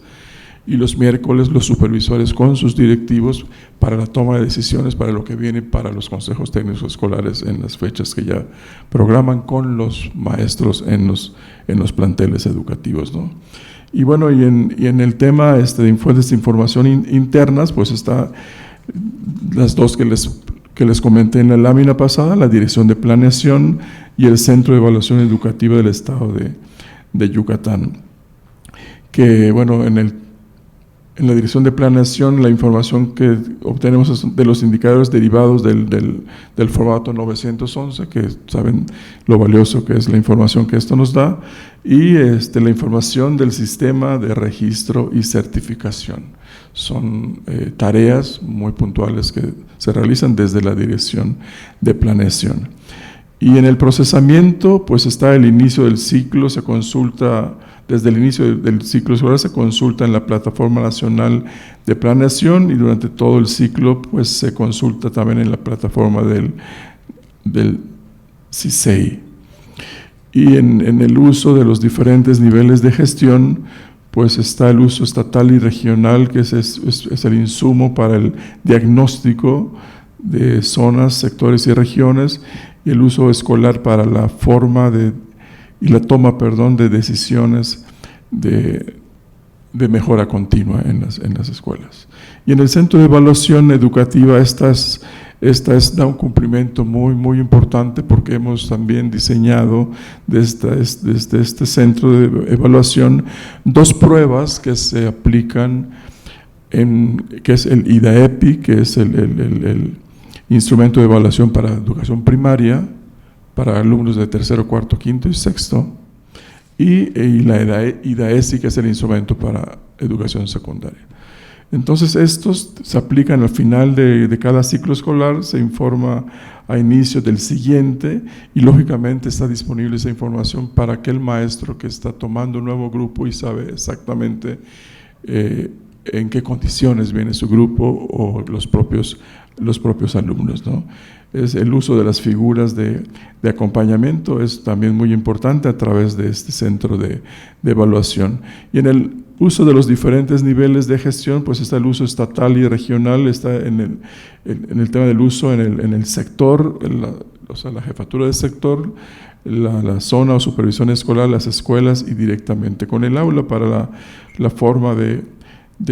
y los miércoles los supervisores con sus directivos para la toma de decisiones para lo que viene para los consejos técnicos escolares en las fechas que ya programan con los maestros en los planteles educativos, ¿no? Y bueno, y en el tema de fuentes de información internas, pues está las dos que les comenté en la lámina pasada, la Dirección de Planeación y el Centro de Evaluación Educativa del Estado de Yucatán, que bueno, en el en la Dirección de Planeación, la información que obtenemos de los indicadores derivados del formato 911, que saben lo valioso que es la información que esto nos da, y la información del sistema de registro y certificación. Son tareas muy puntuales que se realizan desde la Dirección de Planeación. Y en el procesamiento, pues está el inicio del ciclo, se consulta. Desde el inicio del ciclo escolar se consulta en la Plataforma Nacional de Planeación y durante todo el ciclo pues se consulta también en la plataforma del CISEI. Y en el uso de los diferentes niveles de gestión, pues está el uso estatal y regional, que es el insumo para el diagnóstico de zonas, sectores y regiones, y el uso escolar para la forma y la toma, de decisiones de mejora continua en las escuelas. Y en el Centro de Evaluación Educativa, da un cumplimiento muy, muy importante, porque hemos también diseñado desde este Centro de Evaluación 2 pruebas que se aplican, que es el IDAEPI, que es el instrumento de evaluación para educación primaria, para alumnos de tercero, cuarto, quinto y sexto, y la IDAESI, que es el instrumento para educación secundaria. Entonces, estos se aplican al final de cada ciclo escolar, se informa a inicio del siguiente, y lógicamente está disponible esa información para aquel maestro que está tomando un nuevo grupo y sabe exactamente en qué condiciones viene su grupo o los propios alumnos, ¿no? El uso de las figuras de acompañamiento es también muy importante a través de este centro de evaluación. Y en el uso de los diferentes niveles de gestión, pues está el uso estatal y regional, está en el tema del uso en el sector, la jefatura del sector, la zona o supervisión escolar, las escuelas y directamente con el aula para la forma de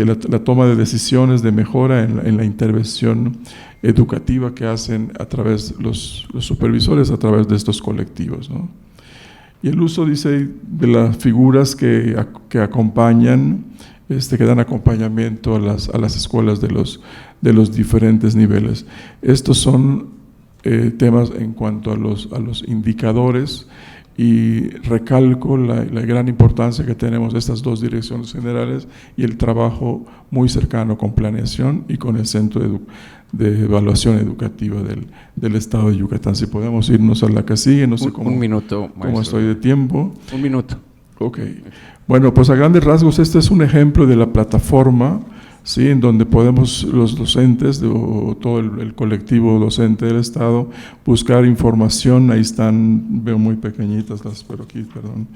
la toma de decisiones de mejora en la intervención educativa que hacen a través los supervisores, a través de estos colectivos, ¿no? Y el uso, dice, de las figuras que acompañan, que dan acompañamiento a las escuelas de los diferentes niveles. Estos son temas en cuanto a los indicadores, y recalco la gran importancia que tenemos de estas 2 direcciones generales y el trabajo muy cercano con Planeación y con el Centro de Evaluación Educativa del Estado de Yucatán. Si podemos irnos a la que sigue, no sé cómo, un minuto, cómo estoy de tiempo. Un minuto. Ok. Bueno, pues a grandes rasgos este es un ejemplo de la plataforma, ¿sí?, en donde podemos los docentes o todo el colectivo docente del Estado buscar información. Ahí están, veo muy pequeñitas pero aquí, perdón.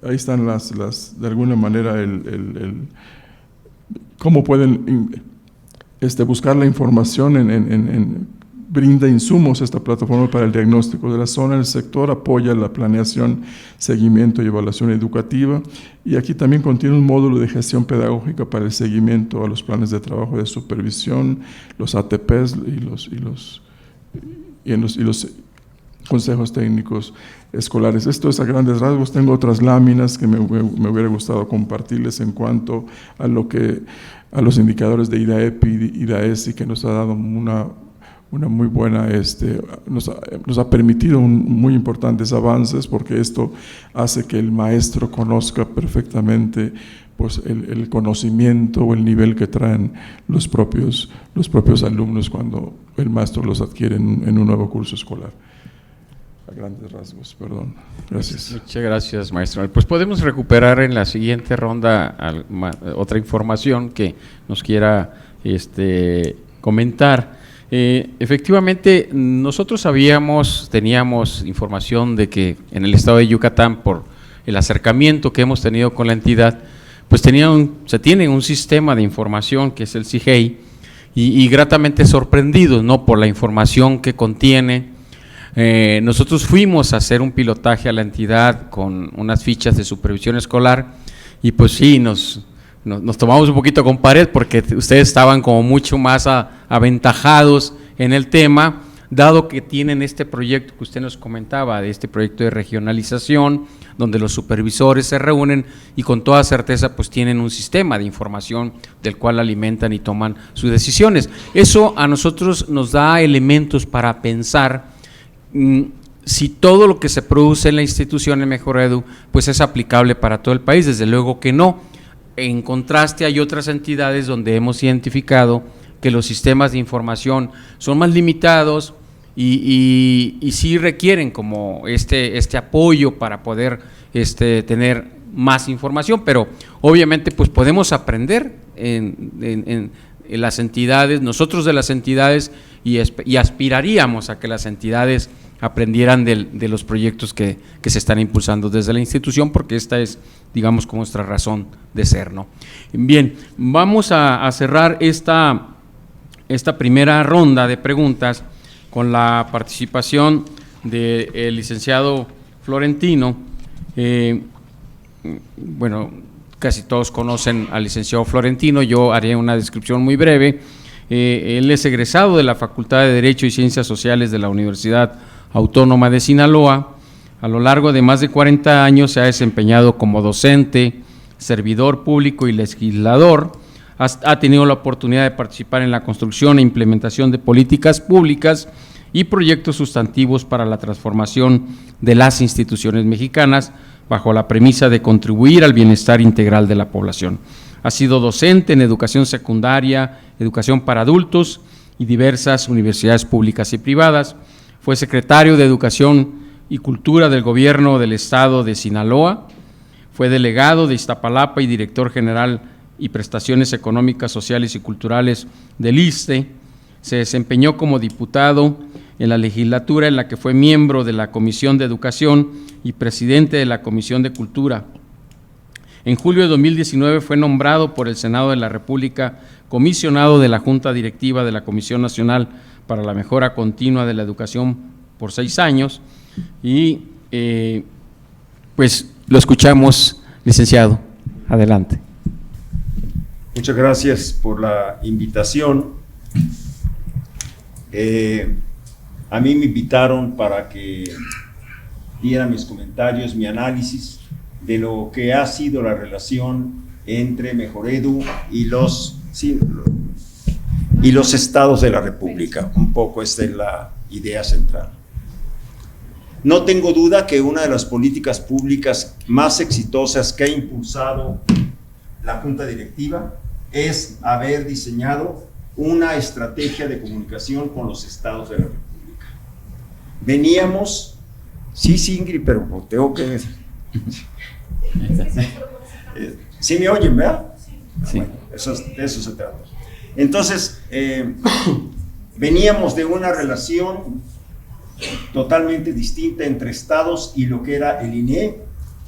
Ahí están de alguna manera cómo pueden buscar la información brinda insumos esta plataforma para el diagnóstico de la zona. El sector apoya la planeación, seguimiento y evaluación educativa, y aquí también contiene un módulo de gestión pedagógica para el seguimiento a los planes de trabajo de supervisión, los ATPs y los consejos técnicos escolares. Esto es a grandes rasgos. Tengo otras láminas que me hubiera gustado compartirles en cuanto a los indicadores de IDAEPI y IDAESI, que nos ha dado una muy buena, nos ha permitido muy importantes avances, porque esto hace que el maestro conozca perfectamente pues el conocimiento o el nivel que traen los propios alumnos cuando el maestro los adquiere en un nuevo curso escolar. A grandes rasgos, perdón. Gracias. Muchas gracias, maestro. Pues podemos recuperar en la siguiente ronda otra información que nos quiera comentar. Efectivamente, nosotros teníamos información de que en el estado de Yucatán, por el acercamiento que hemos tenido con la entidad, pues se tiene un sistema de información que es el CIGEI, y gratamente sorprendidos, ¿no?, por la información que contiene. Nosotros fuimos a hacer un pilotaje a la entidad con unas fichas de supervisión escolar, y pues sí, nos tomamos un poquito con pared, porque ustedes estaban como mucho más aventajados en el tema, dado que tienen este proyecto que usted nos comentaba, de este proyecto de regionalización, donde los supervisores se reúnen y con toda certeza pues tienen un sistema de información del cual alimentan y toman sus decisiones. Eso a nosotros nos da elementos para pensar si todo lo que se produce en la institución en Mejoredu pues es aplicable para todo el país. Desde luego que no. En contraste, hay otras entidades donde hemos identificado que los sistemas de información son más limitados y sí requieren como este apoyo para poder tener más información, pero obviamente pues podemos aprender en las entidades, nosotros de las entidades, y aspiraríamos a que las entidades aprendieran de los proyectos que se están impulsando desde la institución, porque esta es, digamos, como nuestra razón de ser, ¿no? Bien, vamos a cerrar esta primera ronda de preguntas con la participación del licenciado Florentino. Bueno, casi todos conocen al licenciado Florentino, yo haré una descripción muy breve. Él es egresado de la Facultad de Derecho y Ciencias Sociales de la Universidad Autónoma de Sinaloa. A lo largo de más de 40 años se ha desempeñado como docente, servidor público y legislador. Ha tenido la oportunidad de participar en la construcción e implementación de políticas públicas y proyectos sustantivos para la transformación de las instituciones mexicanas bajo la premisa de contribuir al bienestar integral de la población. Ha sido docente en educación secundaria, educación para adultos y diversas universidades públicas y privadas. Fue secretario de Educación y Cultura del Gobierno del Estado de Sinaloa. Fue delegado de Iztapalapa y director general y prestaciones económicas, sociales y culturales del ISSSTE. Se desempeñó como diputado en la legislatura en la que fue miembro de la Comisión de Educación y presidente de la Comisión de Cultura. En julio de 2019 fue nombrado por el Senado de la República comisionado de la Junta Directiva de la Comisión Nacional para la Mejora Continua de la Educación por 6 años y pues lo escuchamos, licenciado. Adelante. Muchas gracias por la invitación. A mí me invitaron para que diera mis comentarios, mi análisis de lo que ha sido la relación entre Mejoredu y los estados de la República. Un poco esta es la idea central. No tengo duda que una de las políticas públicas más exitosas que ha impulsado la Junta Directiva es haber diseñado una estrategia de comunicación con los estados de la República. Veníamos, sí, Ingrid, pero tengo que... ¿Sí me oyen, verdad? Sí. Bueno, de eso se trata. Entonces, veníamos de una relación totalmente distinta entre estados y lo que era el INE.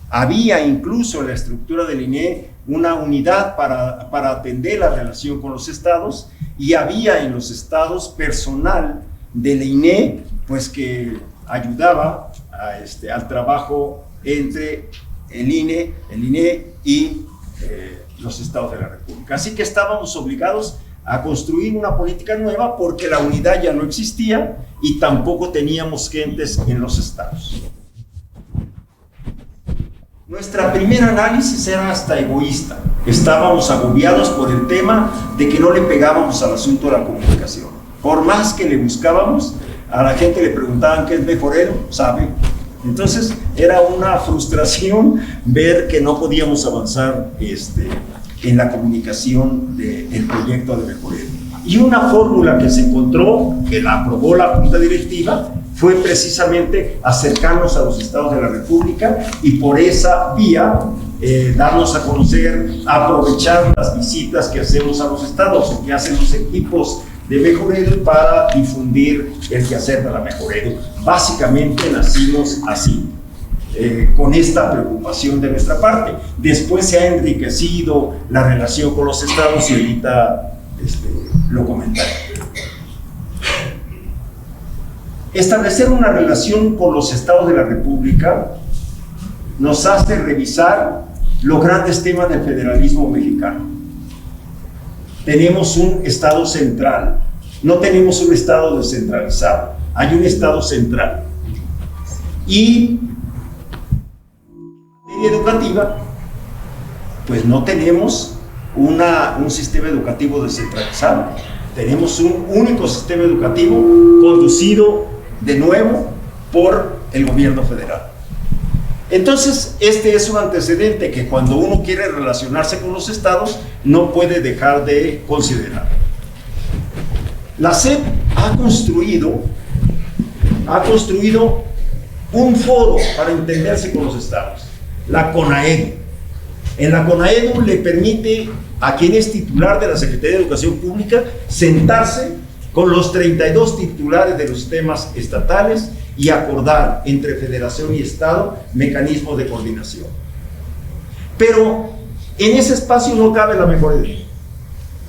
Había incluso en la estructura del INE una unidad para atender la relación con los estados, y había en los estados personal del INE pues que ayudaba al trabajo entre el INE y los estados de la República. Así que estábamos obligados a construir una política nueva porque la unidad ya no existía y tampoco teníamos gentes en los estados. Nuestra primera análisis era hasta egoísta. Estábamos agobiados por el tema de que no le pegábamos al asunto de la comunicación. Por más que le buscábamos, a la gente le preguntaban qué es Mejoredu, ¿sabe? Entonces era una frustración ver que no podíamos avanzar en la comunicación del proyecto de Mejoredu. Y una fórmula que se encontró, que la aprobó la Junta Directiva, fue precisamente acercarnos a los estados de la República y por esa vía darnos a conocer, aprovechar las visitas que hacemos a los estados, que hacen los equipos de Mejoredu para difundir el quehacer de la Mejoredu. Básicamente nacimos así, con esta preocupación de nuestra parte. Después se ha enriquecido la relación con los estados y ahorita lo comentaré. Establecer una relación con los estados de la República nos hace revisar los grandes temas del federalismo mexicano. Tenemos un estado central, no tenemos un estado descentralizado, hay un estado central. Y educativa, pues no tenemos un sistema educativo descentralizado. Tenemos un único sistema educativo conducido de nuevo por el gobierno federal. Entonces, este es un antecedente que cuando uno quiere relacionarse con los estados no puede dejar de considerar. La SEP ha construido un foro para entenderse con los estados, la CONAEDU. En la CONAEDU le permite a quien es titular de la Secretaría de Educación Pública sentarse con los 32 titulares de los temas estatales y acordar entre federación y estado mecanismos de coordinación. Pero en ese espacio no cabe la mejor idea.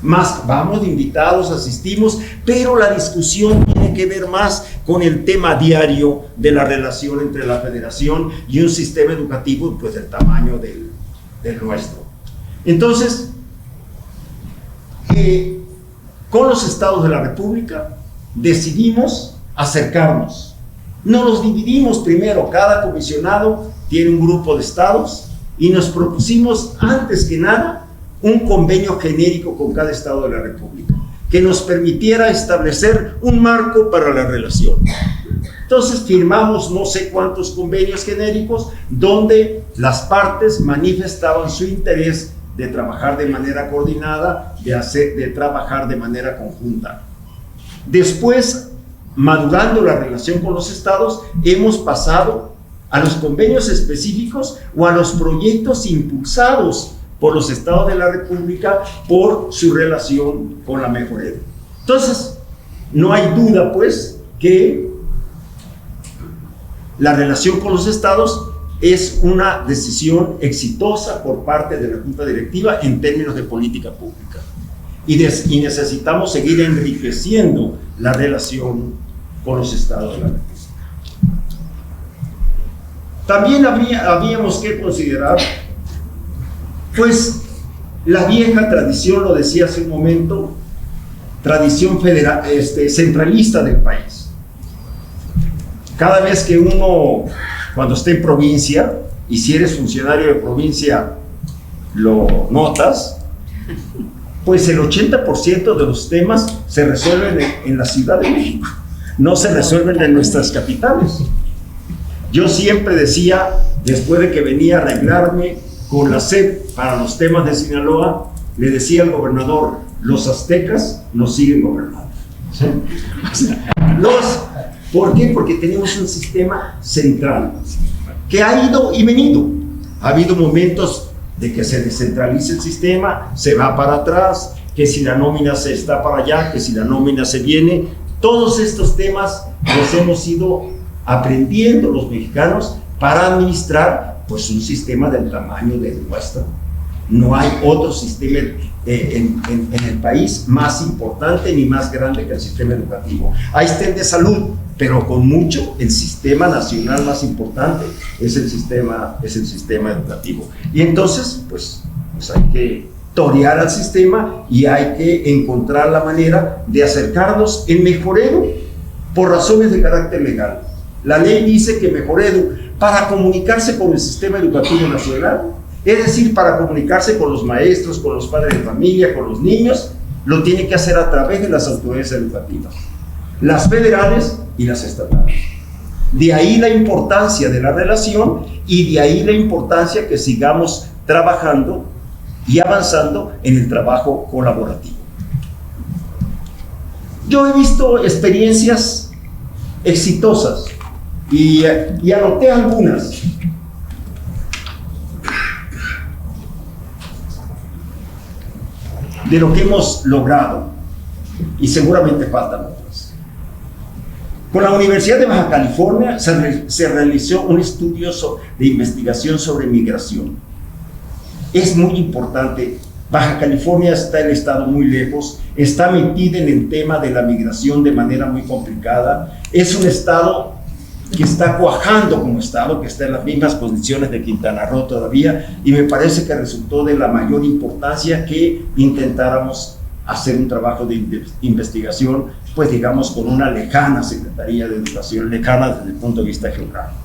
Más vamos de invitados, asistimos, pero la discusión tiene que ver más con el tema diario de la relación entre la federación y un sistema educativo pues del tamaño del nuestro. Entonces, con los estados de la República decidimos acercarnos. No los dividimos primero, cada comisionado tiene un grupo de estados y nos propusimos antes que nada un convenio genérico con cada estado de la República que nos permitiera establecer un marco para la relación. Entonces firmamos no sé cuántos convenios genéricos donde las partes manifestaban su interés de trabajar de manera coordinada, de trabajar de manera conjunta. Después, madurando la relación con los estados, hemos pasado a los convenios específicos o a los proyectos impulsados por los estados de la República por su relación con la Mejor Edu. Entonces, no hay duda, pues, que la relación con los estados es una decisión exitosa por parte de la Junta Directiva en términos de política pública. Y necesitamos seguir enriqueciendo la relación con los estados de la República. También habíamos que considerar, pues, la vieja tradición, lo decía hace un momento, tradición federal, centralista del país. Cada vez que uno, cuando esté en provincia, y si eres funcionario de provincia, lo notas, pues el 80% de los temas se resuelven en la Ciudad de México, no se resuelven en nuestras capitales. Yo siempre decía, después de que venía a arreglarme con la SEP para los temas de Sinaloa, le decía al gobernador, los aztecas nos siguen gobernando. ¿Sí? ¿Por qué? Porque tenemos un sistema central que ha ido y venido. Ha habido momentos de que se descentraliza el sistema, se va para atrás, que si la nómina se está para allá, que si la nómina se viene. Todos estos temas los hemos ido aprendiendo los mexicanos para administrar pues un sistema del tamaño del nuestro. No hay otro sistema en el país más importante ni más grande que el sistema educativo. Ahí está el de salud, pero con mucho el sistema nacional más importante es el sistema educativo. Y entonces pues hay que torear al sistema y hay que encontrar la manera de acercarnos en Mejor Edu por razones de carácter legal. La ley dice que Mejor Edu, para comunicarse con el sistema educativo nacional, es decir, para comunicarse con los maestros, con los padres de familia, con los niños, lo tiene que hacer a través de las autoridades educativas, las federales y las estatales. De ahí la importancia de la relación y de ahí la importancia que sigamos trabajando y avanzando en el trabajo colaborativo. Yo he visto experiencias exitosas y anoté algunas. De lo que hemos logrado, y seguramente faltan otras. Con la Universidad de Baja California se realizó un estudio de investigación sobre migración. Es muy importante. Baja California está el estado muy lejos, está metida en el tema de la migración de manera muy complicada. Es un estado que está cuajando como estado, que está en las mismas condiciones de Quintana Roo todavía, y me parece que resultó de la mayor importancia que intentáramos hacer un trabajo de investigación, pues digamos con una lejana Secretaría de Educación, lejana desde el punto de vista geográfico.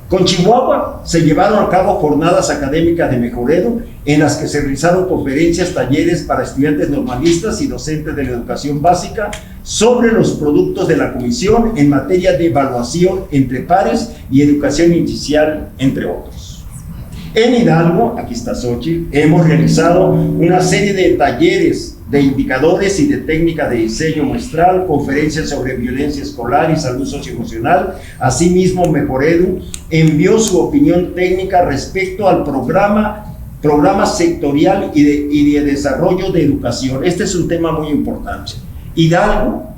Con Chihuahua se llevaron a cabo jornadas académicas de mejoreo en las que se realizaron conferencias, talleres para estudiantes normalistas y docentes de la educación básica sobre los productos de la comisión en materia de evaluación entre pares y educación inicial, entre otros. En Hidalgo, aquí está Xochitl, hemos realizado una serie de talleres de indicadores y de técnicas de diseño muestral, conferencias sobre violencia escolar y salud socioemocional. Asimismo, Mejoredu envió su opinión técnica respecto al programa sectorial y de desarrollo de educación. Este es un tema muy importante. Hidalgo,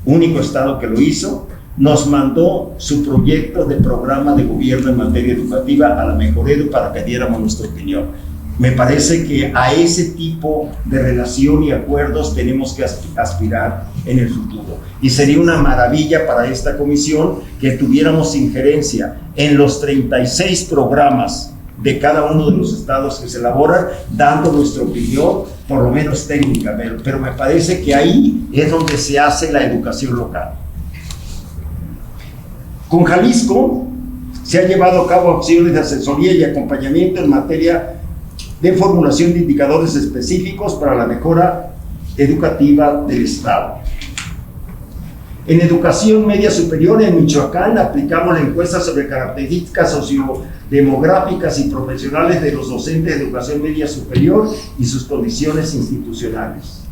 único estado que lo hizo, nos mandó su proyecto de programa de gobierno en materia educativa a la Mejoredu para que diéramos nuestra opinión. Me parece que a ese tipo de relación y acuerdos tenemos que aspirar en el futuro. Y sería una maravilla para esta comisión que tuviéramos injerencia en los 36 programas de cada uno de los estados que se elaboran, dando nuestra opinión, por lo menos técnica, pero me parece que ahí es donde se hace la educación local. Con Jalisco se han llevado a cabo acciones de asesoría y acompañamiento en materia de formulación de indicadores específicos para la mejora educativa del Estado. En educación media superior en Michoacán aplicamos la encuesta sobre características sociodemográficas y profesionales de los docentes de educación media superior y sus condiciones institucionales.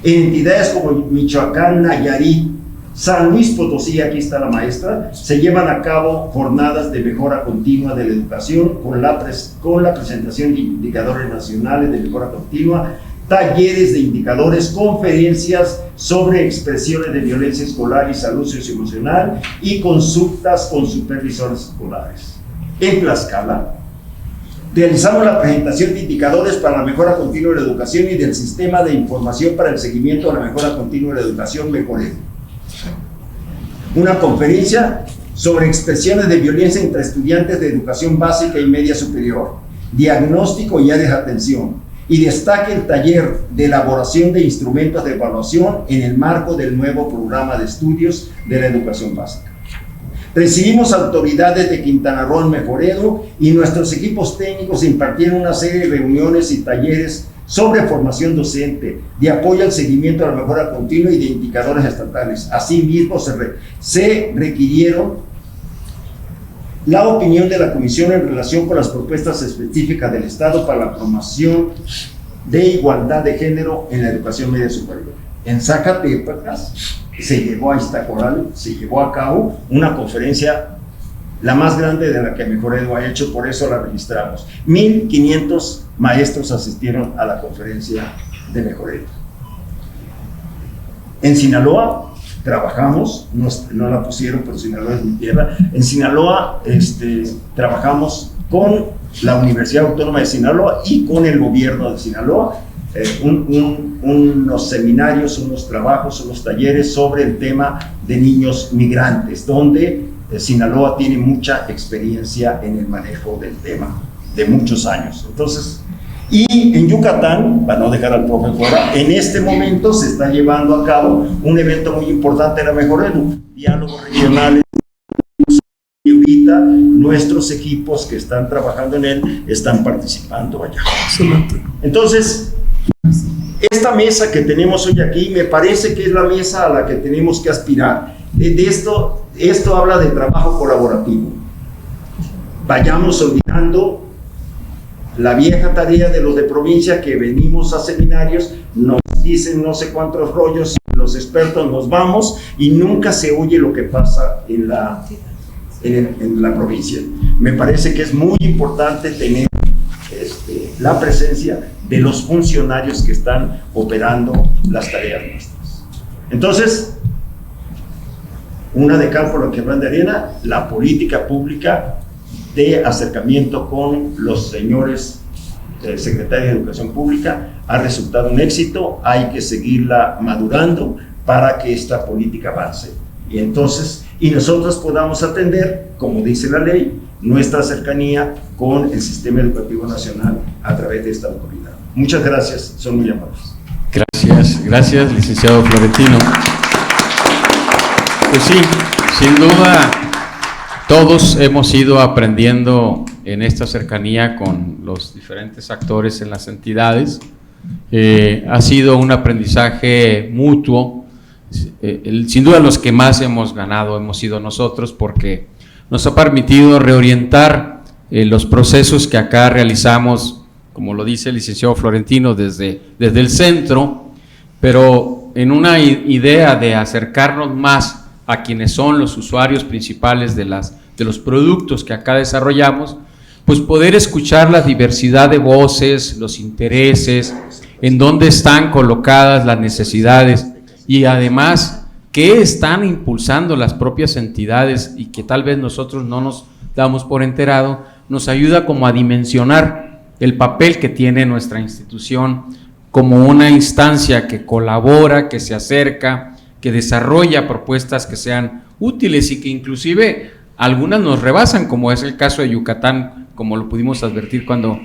En entidades como Michoacán, Nayarit, San Luis Potosí, aquí está la maestra, se llevan a cabo jornadas de mejora continua de la educación con la presentación de indicadores nacionales de mejora continua, talleres de indicadores, conferencias sobre expresiones de violencia escolar y salud socioemocional y consultas con supervisores escolares. En Tlaxcala, realizamos la presentación de indicadores para la mejora continua de la educación y del sistema de información para el seguimiento de la mejora continua de la educación, Mejoredu. Una conferencia sobre expresiones de violencia entre estudiantes de educación básica y media superior, diagnóstico y áreas de atención, y destaca el taller de elaboración de instrumentos de evaluación en el marco del nuevo programa de estudios de la educación básica. Recibimos autoridades de Quintana Roo en Mejoredu y nuestros equipos técnicos impartieron una serie de reuniones y talleres sobre formación docente, de apoyo al seguimiento a la mejora continua y de indicadores estatales. Asimismo, se requirieron la opinión de la Comisión en relación con las propuestas específicas del Estado para la promoción de igualdad de género en la educación media superior. En Zacatecas se llevó a cabo una conferencia, la más grande de la que Mejoredu ha hecho, por eso la registramos. 1,500 maestros asistieron a la conferencia de Mejoredu. En Sinaloa trabajamos, no la pusieron, pero Sinaloa es mi tierra. En Sinaloa trabajamos con la Universidad Autónoma de Sinaloa y con el gobierno de Sinaloa, unos seminarios, unos trabajos, unos talleres sobre el tema de niños migrantes, donde Sinaloa tiene mucha experiencia en el manejo del tema de muchos años. Entonces, y en Yucatán, para no dejar al profe fuera, en este momento se está llevando a cabo un evento muy importante en la Mejoredu, diálogos regionales, y ahorita nuestros equipos que están trabajando en él están participando allá. Excelente. Entonces, esta mesa que tenemos hoy aquí me parece que es la mesa a la que tenemos que aspirar. Esto habla de trabajo colaborativo. Vayamos olvidando la vieja tarea de los de provincia que venimos a seminarios, nos dicen no sé cuántos rollos, los expertos nos vamos y nunca se oye lo que pasa en la provincia. Me parece que es muy importante tener la presencia de los funcionarios que están operando las tareas nuestras. Entonces, una de cal por la que van de arena, la política pública de acercamiento con los señores secretarios de Educación Pública ha resultado un éxito. Hay que seguirla madurando para que esta política avance y entonces nosotros podamos atender, como dice la ley, nuestra cercanía con el sistema educativo nacional a través de esta autoridad. Muchas gracias, son muy amables. Gracias, licenciado Florentino. Pues sí, sin duda, Todos hemos ido aprendiendo en esta cercanía con los diferentes actores en las entidades. Ha sido un aprendizaje mutuo. Sin duda los que más hemos ganado hemos sido nosotros, porque nos ha permitido reorientar los procesos que acá realizamos, como lo dice el licenciado Florentino, desde el centro, pero en una idea de acercarnos más a quienes son los usuarios principales de los productos que acá desarrollamos, pues poder escuchar la diversidad de voces, los intereses, en dónde están colocadas las necesidades y además qué están impulsando las propias entidades y que tal vez nosotros no nos damos por enterado, nos ayuda como a dimensionar el papel que tiene nuestra institución como una instancia que colabora, que se acerca, que desarrolla propuestas que sean útiles y que inclusive algunas nos rebasan, como es el caso de Yucatán, como lo pudimos advertir cuando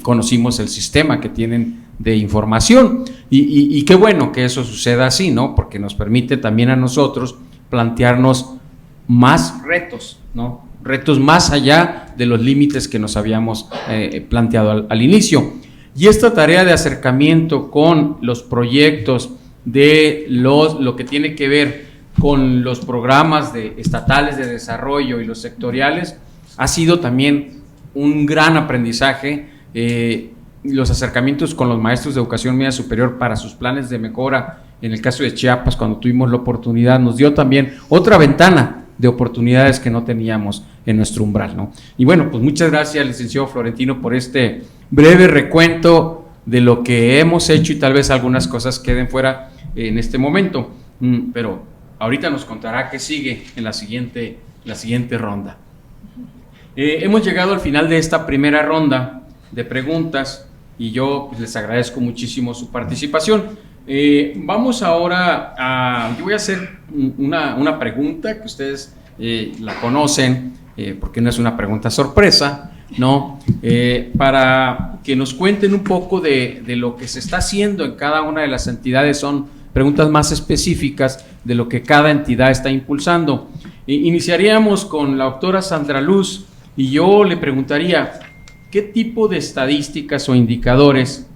conocimos el sistema que tienen de información. Y qué bueno que eso suceda así, ¿no? Porque nos permite también a nosotros plantearnos más retos, ¿no? Retos más allá de los límites que nos habíamos planteado al inicio. Y esta tarea de acercamiento con los proyectos de lo que tiene que ver con los programas estatales de desarrollo y los sectoriales ha sido también un gran aprendizaje. Los acercamientos con los maestros de educación media superior para sus planes de mejora, en el caso de Chiapas, cuando tuvimos la oportunidad, nos dio también otra ventana de oportunidades que no teníamos en nuestro umbral, ¿no? Y bueno, pues muchas gracias, licenciado Florentino, por este breve recuento de lo que hemos hecho y tal vez algunas cosas queden fuera en este momento, pero ahorita nos contará qué sigue en la siguiente ronda. Hemos llegado al final de esta primera ronda de preguntas y yo pues, les agradezco muchísimo su participación. Vamos ahora yo voy a hacer una pregunta que ustedes la conocen, porque no es una pregunta sorpresa, ¿no? Para que nos cuenten un poco de lo que se está haciendo en cada una de las entidades. Son preguntas más específicas de lo que cada entidad está impulsando. Iniciaríamos con la doctora Sandra Luz y yo le preguntaría, ¿qué tipo de estadísticas o indicadores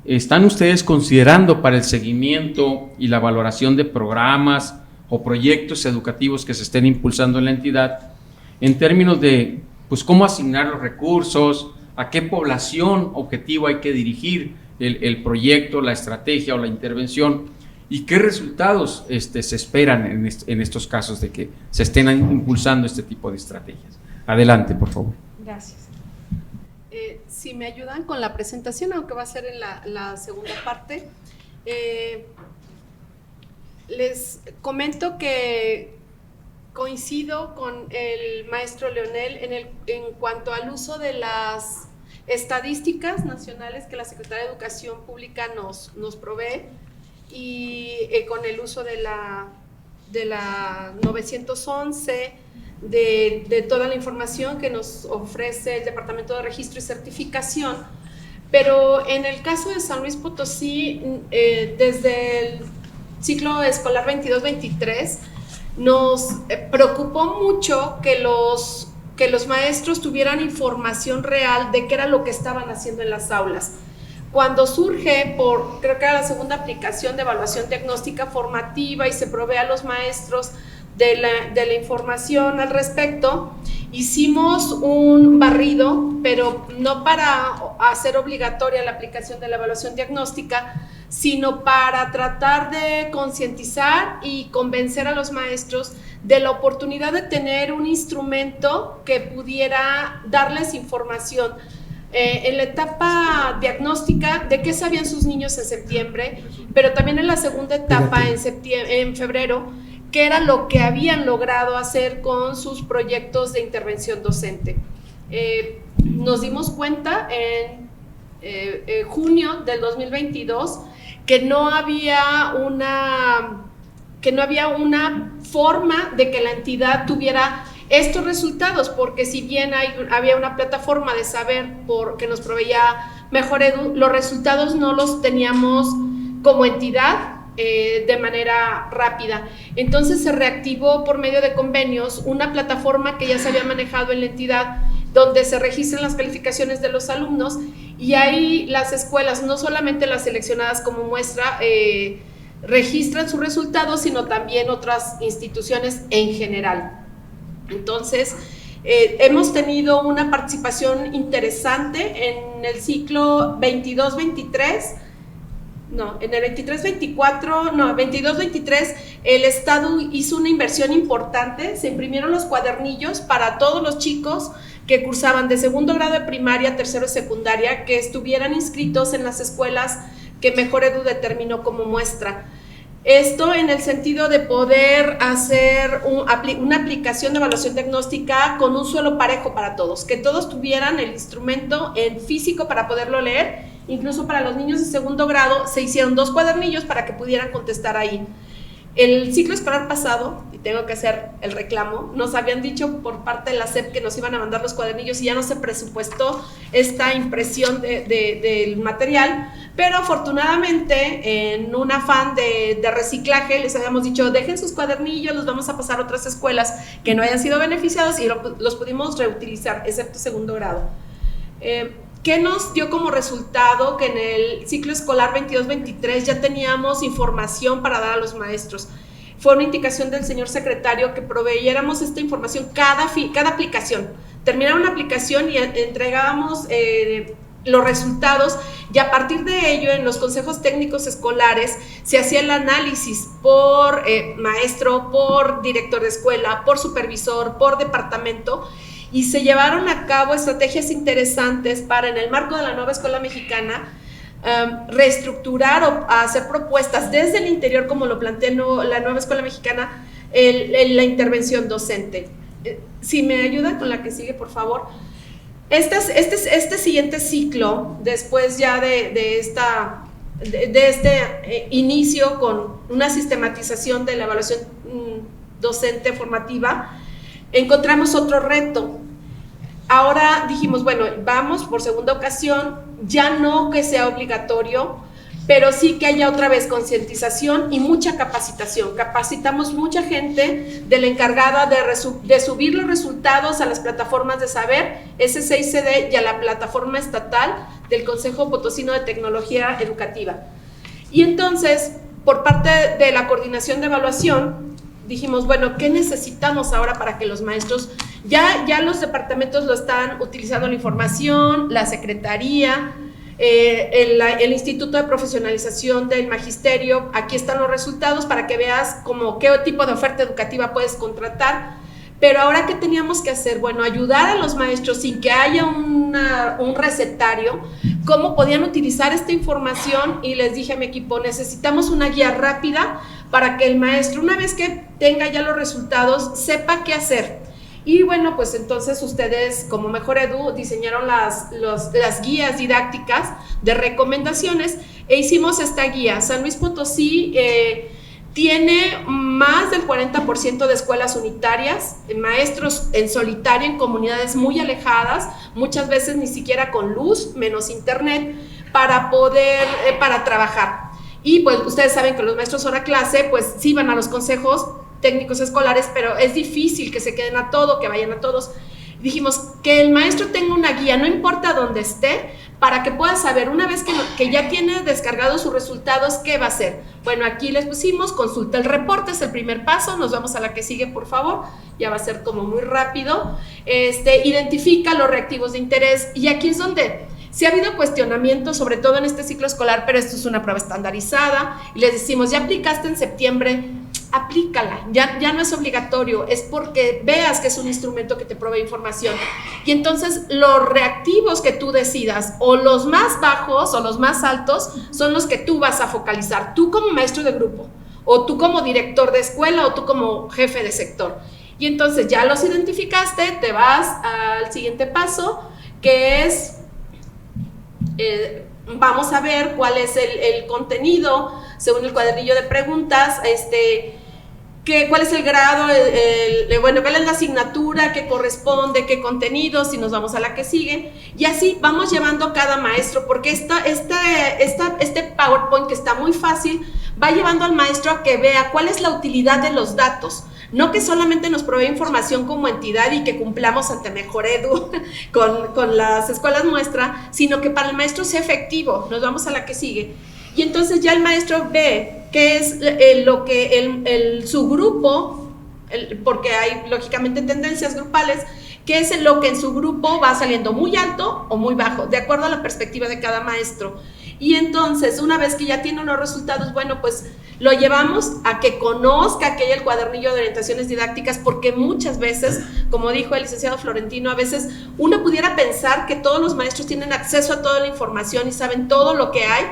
están ustedes considerando para el seguimiento y la valoración de programas o proyectos educativos que se estén impulsando en la entidad, en términos de pues cómo asignar los recursos, a qué población objetivo hay que dirigir el proyecto, la estrategia o la intervención, y qué resultados se esperan en estos casos de que se estén impulsando este tipo de estrategias? Adelante, por favor. Gracias. Si me ayudan con la presentación, aunque va a ser en la segunda parte, les comento que coincido con el maestro Leonel en cuanto al uso de las estadísticas nacionales que la Secretaría de Educación Pública nos provee y con el uso de la 911, de toda la información que nos ofrece el Departamento de Registro y Certificación. Pero en el caso de San Luis Potosí, desde el ciclo escolar 22-23, nos preocupó mucho que los maestros tuvieran información real de qué era lo que estaban haciendo en las aulas. Cuando surge, creo que era la segunda aplicación de evaluación diagnóstica formativa y se provee a los maestros de la información al respecto, hicimos un barrido, pero no para hacer obligatoria la aplicación de la evaluación diagnóstica, sino para tratar de concientizar y convencer a los maestros de la oportunidad de tener un instrumento que pudiera darles información en la etapa diagnóstica de qué sabían sus niños en septiembre, pero también en la segunda etapa en febrero, qué era lo que habían logrado hacer con sus proyectos de intervención docente. Nos dimos cuenta en junio del 2022 que no había una forma de que la entidad tuviera estos resultados, porque si bien había una plataforma de saber que nos proveía Mejor Edu, los resultados no los teníamos como entidad de manera rápida. Entonces se reactivó por medio de convenios una plataforma que ya se había manejado en la entidad, donde se registran las calificaciones de los alumnos, y ahí las escuelas, no solamente las seleccionadas como muestra, registran sus resultados, sino también otras instituciones en general. Entonces, hemos tenido una participación interesante en el ciclo 22-23, en el 22-23, el Estado hizo una inversión importante, se imprimieron los cuadernillos para todos los chicos que cursaban de segundo grado de primaria, tercero de secundaria, que estuvieran inscritos en las escuelas que Mejor Edu determinó como muestra. Esto en el sentido de poder hacer una aplicación de evaluación diagnóstica con un suelo parejo para todos, que todos tuvieran el instrumento en físico para poderlo leer. Incluso para los niños de segundo grado se hicieron 2 cuadernillos para que pudieran contestar ahí. El ciclo escolar pasado, y tengo que hacer el reclamo, nos habían dicho por parte de la SEP que nos iban a mandar los cuadernillos y ya no se presupuestó esta impresión del material, pero afortunadamente en un afán de reciclaje les habíamos dicho: dejen sus cuadernillos, los vamos a pasar a otras escuelas que no hayan sido beneficiados, y los pudimos reutilizar, excepto segundo grado. ¿Qué nos dio como resultado? Que en el ciclo escolar 22-23 ya teníamos información para dar a los maestros. Fue una indicación del señor secretario que proveyéramos esta información cada aplicación. Terminaba una aplicación y entregábamos los resultados, y a partir de ello en los consejos técnicos escolares se hacía el análisis por maestro, por director de escuela, por supervisor, por departamento, y se llevaron a cabo estrategias interesantes para, en el marco de la nueva escuela mexicana, reestructurar o hacer propuestas desde el interior, como lo planteó la nueva escuela mexicana, la intervención docente. Si me ayuda con la que sigue, por favor. Este siguiente ciclo, después ya de este inicio con una sistematización de la evaluación docente formativa, encontramos otro reto. Ahora dijimos, bueno, vamos por segunda ocasión, ya no que sea obligatorio, pero sí que haya otra vez concientización y mucha capacitación. Capacitamos mucha gente de la encargada de subir los resultados a las plataformas de saber, S6CD, y a la plataforma estatal del Consejo Potosino de Tecnología Educativa. Y entonces, por parte de la coordinación de evaluación, dijimos, bueno, ¿qué necesitamos ahora para que los maestros, ya los departamentos lo están utilizando, la información, la secretaría, el Instituto de Profesionalización del Magisterio? Aquí están los resultados para que veas como qué tipo de oferta educativa puedes contratar. Pero ahora, ¿qué teníamos que hacer? Bueno, ayudar a los maestros sin que haya un recetario, cómo podían utilizar esta información, y les dije a mi equipo, necesitamos una guía rápida para que el maestro, una vez que tenga ya los resultados, sepa qué hacer. Y bueno, pues entonces ustedes como Mejor Edu diseñaron las guías didácticas de recomendaciones e hicimos esta guía. San Luis Potosí tiene más del 40% de escuelas unitarias, maestros en solitario en comunidades muy alejadas, muchas veces ni siquiera con luz, menos internet, para trabajar. Y pues ustedes saben que los maestros hora clase, pues sí van a los consejos técnicos escolares, pero es difícil que se queden a todo, que vayan a todos. Dijimos que el maestro tenga una guía, no importa dónde esté, para que pueda saber, una vez que ya tiene descargados sus resultados, ¿qué va a hacer? Bueno, aquí les pusimos, consulta el reporte, es el primer paso. Nos vamos a la que sigue, por favor, ya va a ser como muy rápido. Identifica los reactivos de interés, y aquí es donde sí ha habido cuestionamiento, sobre todo en este ciclo escolar, pero esto es una prueba estandarizada, y les decimos, ya aplicaste en septiembre, aplícala, ya no es obligatorio, es porque veas que es un instrumento que te provee información. Y entonces los reactivos que tú decidas, o los más bajos o los más altos, son los que tú vas a focalizar, tú como maestro de grupo, o tú como director de escuela, o tú como jefe de sector. Y entonces ya los identificaste, te vas al siguiente paso, que es vamos a ver cuál es el contenido según el cuadernillo de preguntas, cuál es el grado, bueno, cuál es la asignatura, qué corresponde, qué contenido, si nos vamos a la que sigue, y así vamos llevando cada maestro, porque este PowerPoint, que está muy fácil, va llevando al maestro a que vea cuál es la utilidad de los datos. No que solamente nos provee información como entidad y que cumplamos ante Mejor Edu con las escuelas muestra, sino que para el maestro sea efectivo. Nos vamos a la que sigue. Y entonces ya el maestro ve qué es lo que su grupo, porque hay lógicamente tendencias grupales, qué es lo que en su grupo va saliendo muy alto o muy bajo, de acuerdo a la perspectiva de cada maestro. Y entonces, una vez que ya tiene unos resultados, bueno, pues lo llevamos a que conozca que hay el cuadernillo de orientaciones didácticas, porque muchas veces, como dijo el licenciado Florentino, a veces uno pudiera pensar que todos los maestros tienen acceso a toda la información y saben todo lo que hay,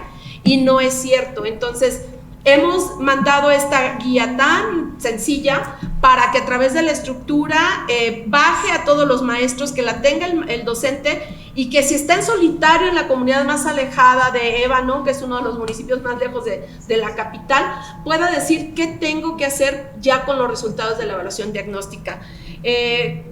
y no es cierto. Entonces, hemos mandado esta guía tan sencilla para que a través de la estructura baje a todos los maestros, que la tenga el docente, y que si está en solitario en la comunidad más alejada de Ébano, que es uno de los municipios más lejos de la capital, pueda decir qué tengo que hacer ya con los resultados de la evaluación diagnóstica.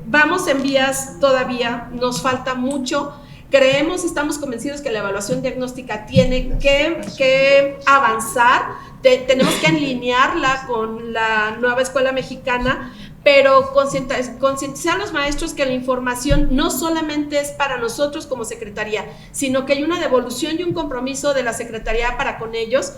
Vamos en vías todavía, nos falta mucho. Creemos, estamos convencidos que la evaluación diagnóstica tiene que avanzar, tenemos que alinearla con la nueva escuela mexicana, pero concientizar a los maestros que la información no solamente es para nosotros como secretaría, sino que hay una devolución y un compromiso de la secretaría para con ellos.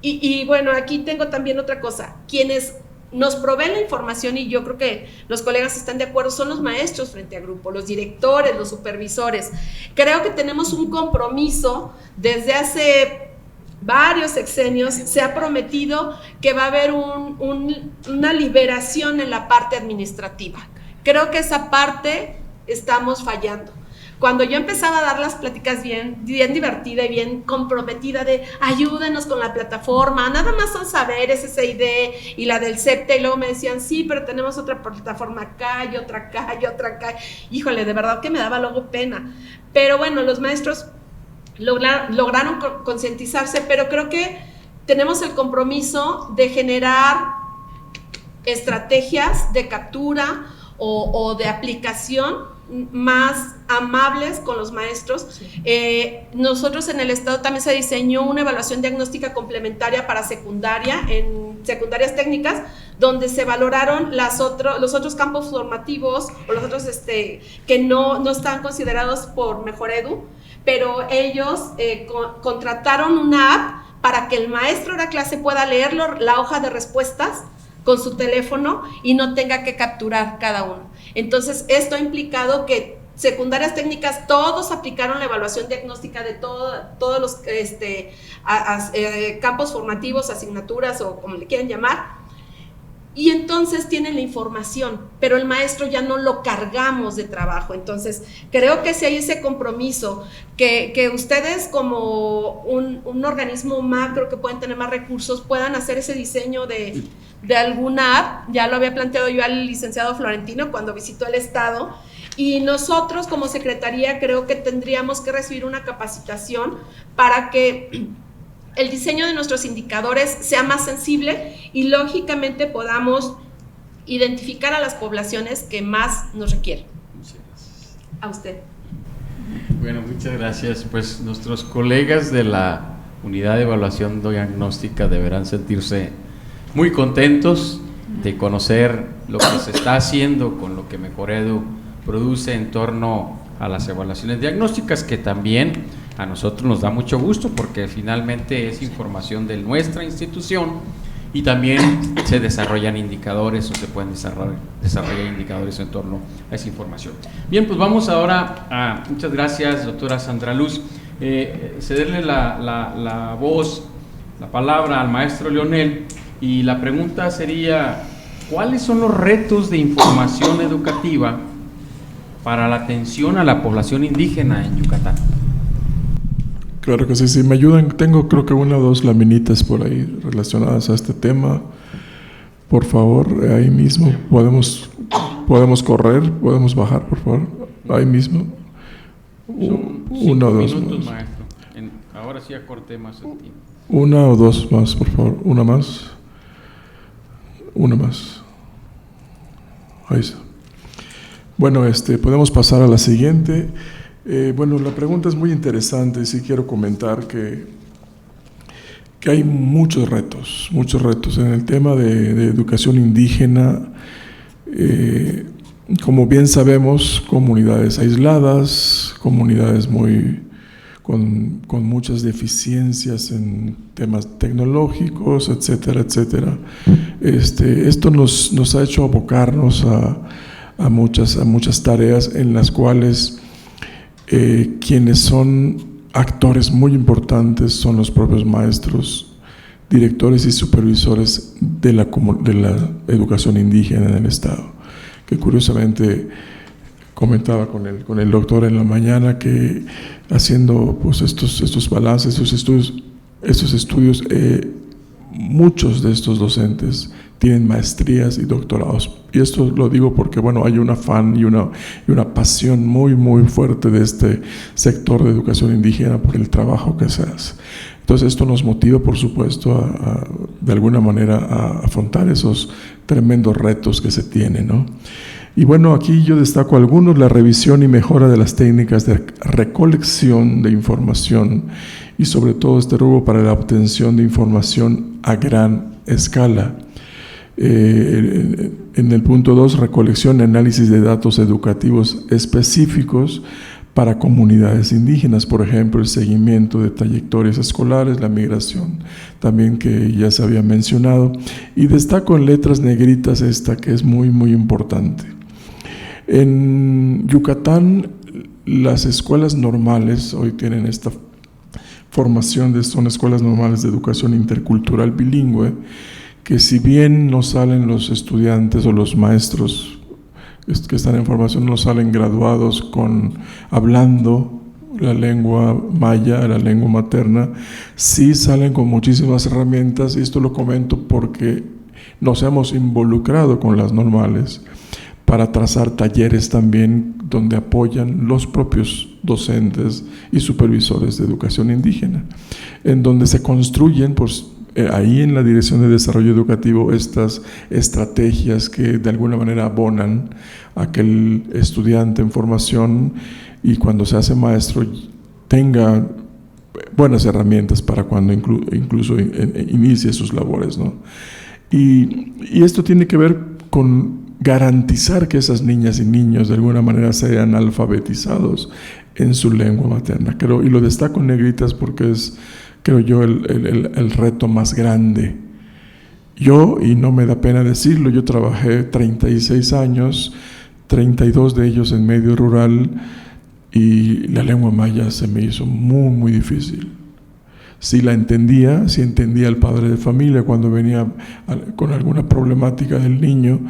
Y bueno, aquí tengo también otra cosa, quienes nos proveen la información, y yo creo que los colegas están de acuerdo, son los maestros frente a grupo, los directores, los supervisores. Creo que tenemos un compromiso desde hace varios sexenios, se ha prometido que va a haber una liberación en la parte administrativa. Creo que esa parte estamos fallando. Cuando yo empezaba a dar las pláticas bien divertida y bien comprometida de ayúdenos con la plataforma, nada más son saberes, SID y la del CEPTE, y luego me decían, sí, pero tenemos otra plataforma acá y otra acá y otra acá. Híjole, de verdad que me daba luego pena. Pero bueno, los maestros lograron concientizarse, pero creo que tenemos el compromiso de generar estrategias de captura o de aplicación más amables con los maestros. Sí. Nosotros en el estado también se diseñó una evaluación diagnóstica complementaria para secundaria, en secundarias técnicas, donde se valoraron los otros campos formativos o los otros que no están considerados por Mejor Edu, pero ellos contrataron una app para que el maestro de la clase pueda leer la hoja de respuestas con su teléfono y no tenga que capturar cada uno. Entonces, esto ha implicado que secundarias técnicas, todos aplicaron la evaluación diagnóstica de todos los campos formativos, asignaturas o como le quieran llamar, y entonces tienen la información, pero el maestro ya no lo cargamos de trabajo. Entonces, creo que si hay ese compromiso, que ustedes como un organismo macro que pueden tener más recursos, puedan hacer ese diseño de alguna app. Ya lo había planteado yo al licenciado Florentino cuando visitó el estado, y nosotros como secretaría creo que tendríamos que recibir una capacitación para que el diseño de nuestros indicadores sea más sensible y lógicamente podamos identificar a las poblaciones que más nos requieren. Muchas gracias. A usted. Bueno, muchas gracias. Pues nuestros colegas de la Unidad de Evaluación Diagnóstica deberán sentirse muy contentos de conocer lo que se está haciendo con lo que Mejor Edu produce en torno a las evaluaciones diagnósticas, que también a nosotros nos da mucho gusto porque finalmente es información de nuestra institución y también se desarrollan indicadores o se pueden desarrollar indicadores en torno a esa información. Bien, pues vamos ahora a, muchas gracias doctora Sandra Luz, cederle la voz, la palabra al maestro Leonel, y la pregunta sería, ¿cuáles son los retos de información educativa para la atención a la población indígena en Yucatán? Claro que sí, si me ayudan, tengo creo que una o dos laminitas por ahí relacionadas a este tema. Por favor, ahí mismo, podemos correr, podemos bajar, por favor, ahí mismo. Una o dos minutos, más. maestro. Ahora sí acorté más el tiempo. Una o dos más, por favor, una más. Una más. Ahí está. Bueno, podemos pasar a la siguiente. Bueno, la pregunta es muy interesante. Sí quiero comentar que que hay muchos retos en el tema de educación indígena. Como bien sabemos, comunidades aisladas, comunidades con muchas deficiencias en temas tecnológicos, etcétera, etcétera. Esto nos ha hecho abocarnos a muchas tareas en las cuales quienes son actores muy importantes son los propios maestros, directores y supervisores de la educación indígena en el Estado, que curiosamente comentaba con el doctor en la mañana que haciendo pues estos balances, estos estudios, muchos de estos docentes tienen maestrías y doctorados. Y esto lo digo porque, bueno, hay un afán y una pasión muy, muy fuerte de este sector de educación indígena por el trabajo que se hace. Entonces, esto nos motiva, por supuesto, de alguna manera a afrontar esos tremendos retos que se tienen, ¿no? Y bueno, aquí yo destaco algunos: la revisión y mejora de las técnicas de recolección de información y sobre todo este rubro para la obtención de información a gran escala. En el punto 2, recolección y análisis de datos educativos específicos para comunidades indígenas, por ejemplo, el seguimiento de trayectorias escolares, la migración, también que ya se había mencionado. Y destaco en letras negritas esta que es muy, muy importante. En Yucatán, las escuelas normales hoy tienen esta formación son escuelas normales de educación intercultural bilingüe, que si bien no salen los estudiantes o los maestros que están en formación, no salen graduados hablando la lengua maya, la lengua materna, sí salen con muchísimas herramientas, y esto lo comento porque nos hemos involucrado con las normales para trazar talleres también donde apoyan los propios docentes y supervisores de educación indígena, en donde se construyen, pues, ahí en la Dirección de Desarrollo Educativo, estas estrategias que de alguna manera abonan a que el estudiante en formación y cuando se hace maestro tenga buenas herramientas para cuando incluso inicie sus labores, ¿no? Y esto tiene que ver con garantizar que esas niñas y niños de alguna manera sean alfabetizados en su lengua materna. Y lo destaco en negritas porque es, creo yo, el reto más grande. Yo, y no me da pena decirlo, yo trabajé 36 años, 32 de ellos en medio rural, y la lengua maya se me hizo muy, muy difícil. Sí la entendía, sí entendía al padre de familia cuando venía con alguna problemática del niño,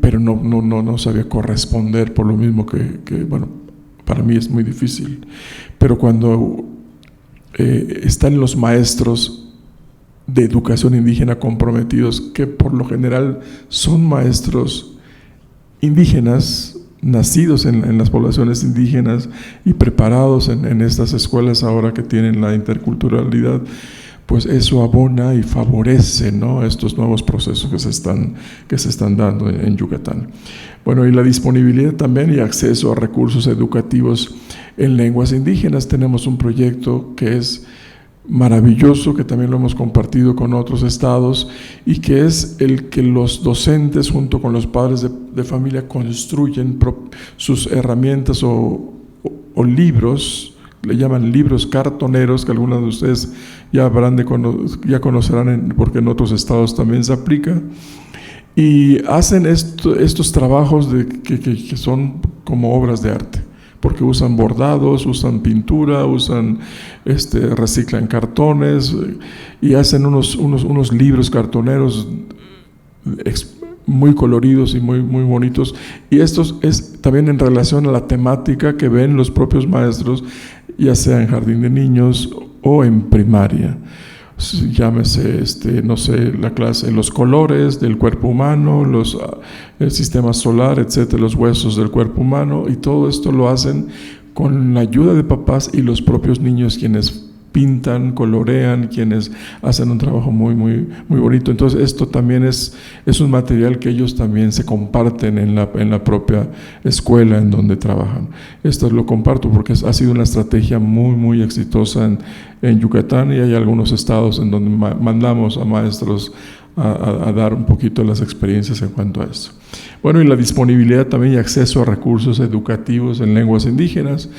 pero no sabía corresponder, por lo mismo que bueno, para mí es muy difícil. Pero cuando están los maestros de educación indígena comprometidos, que por lo general son maestros indígenas, nacidos en las poblaciones indígenas y preparados en estas escuelas ahora que tienen la interculturalidad, pues eso abona y favorece, ¿no?, estos nuevos procesos que se están dando en Yucatán. Bueno, y la disponibilidad también y acceso a recursos educativos en lenguas indígenas. Tenemos un proyecto que es maravilloso, que también lo hemos compartido con otros estados, y que es el que los docentes junto con los padres de familia construyen sus herramientas o libros. Le llaman libros cartoneros, que algunos de ustedes ya conocerán porque en otros estados también se aplica, y hacen estos trabajos que son como obras de arte, porque usan bordados, usan pintura, reciclan cartones y hacen unos libros cartoneros muy coloridos y muy, muy bonitos. Y esto es también en relación a la temática que ven los propios maestros, ya sea en jardín de niños o en primaria. Llámese, no sé, la clase, los colores del cuerpo humano, el sistema solar, etcétera, los huesos del cuerpo humano, y todo esto lo hacen con la ayuda de papás y los propios niños quienes pintan, colorean, quienes hacen un trabajo muy bonito. Entonces esto también es un material que ellos también se comparten en la propia escuela en donde trabajan. Esto lo comparto porque ha sido una estrategia muy exitosa en Yucatán, y hay algunos estados en donde mandamos a maestros a dar un poquito las experiencias en cuanto a esto. Bueno, y la disponibilidad también y acceso a recursos educativos en lenguas indígenas,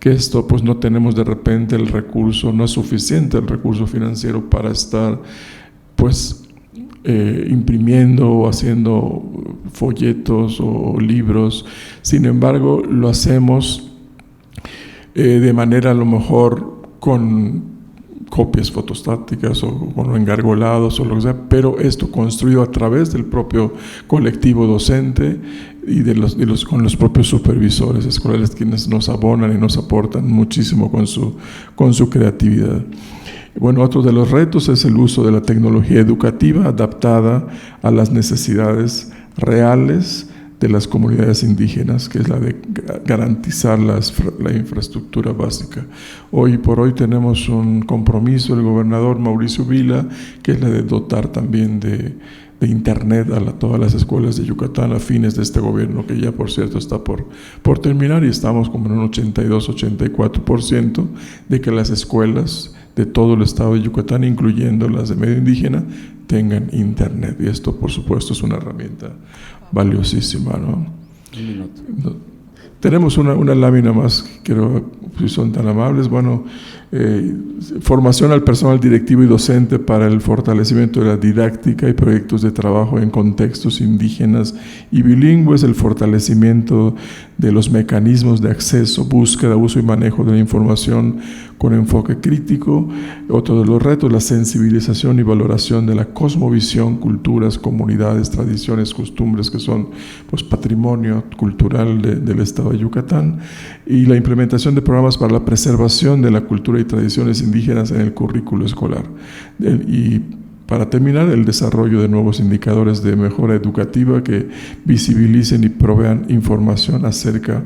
que esto pues no tenemos de repente el recurso, no es suficiente el recurso financiero para estar pues imprimiendo o haciendo folletos o libros. Sin embargo, lo hacemos de manera a lo mejor con copias fotostáticas o con engargolados o lo que sea, pero esto construido a través del propio colectivo docente y con los propios supervisores escolares, quienes nos abonan y nos aportan muchísimo con su creatividad. Bueno, otro de los retos es el uso de la tecnología educativa adaptada a las necesidades reales de las comunidades indígenas, que es la de garantizar la infraestructura básica. Hoy por hoy tenemos un compromiso del gobernador Mauricio Vila, que es la de dotar también de internet a todas las escuelas de Yucatán a fines de este gobierno, que ya por cierto está por terminar, y estamos como en un 82-84% de que las escuelas de todo el estado de Yucatán, incluyendo las de medio indígena, tengan internet, y esto por supuesto es una herramienta valiosísima, ¿no? Un minuto. Tenemos una lámina más, creo, si son tan amables. Bueno, formación al personal directivo y docente para el fortalecimiento de la didáctica y proyectos de trabajo en contextos indígenas y bilingües, el fortalecimiento de los mecanismos de acceso, búsqueda, uso y manejo de la información con enfoque crítico. Otro de los retos, la sensibilización y valoración de la cosmovisión, culturas, comunidades, tradiciones, costumbres que son pues patrimonio cultural del estado de Yucatán, y la implementación de programas para la preservación de la cultura y tradiciones indígenas en el currículo escolar. Y para terminar, el desarrollo de nuevos indicadores de mejora educativa que visibilicen y provean información acerca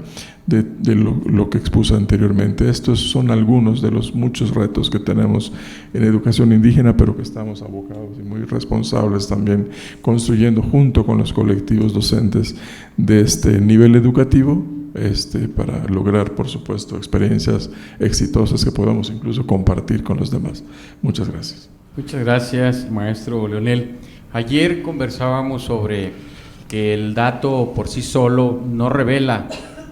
de lo que expuse anteriormente. Estos son algunos de los muchos retos que tenemos en educación indígena, pero que estamos abocados y muy responsables también construyendo junto con los colectivos docentes de este nivel educativo, para lograr, por supuesto, experiencias exitosas que podamos incluso compartir con los demás. Muchas gracias. Muchas gracias, maestro Leonel. Ayer conversábamos sobre que el dato por sí solo no revela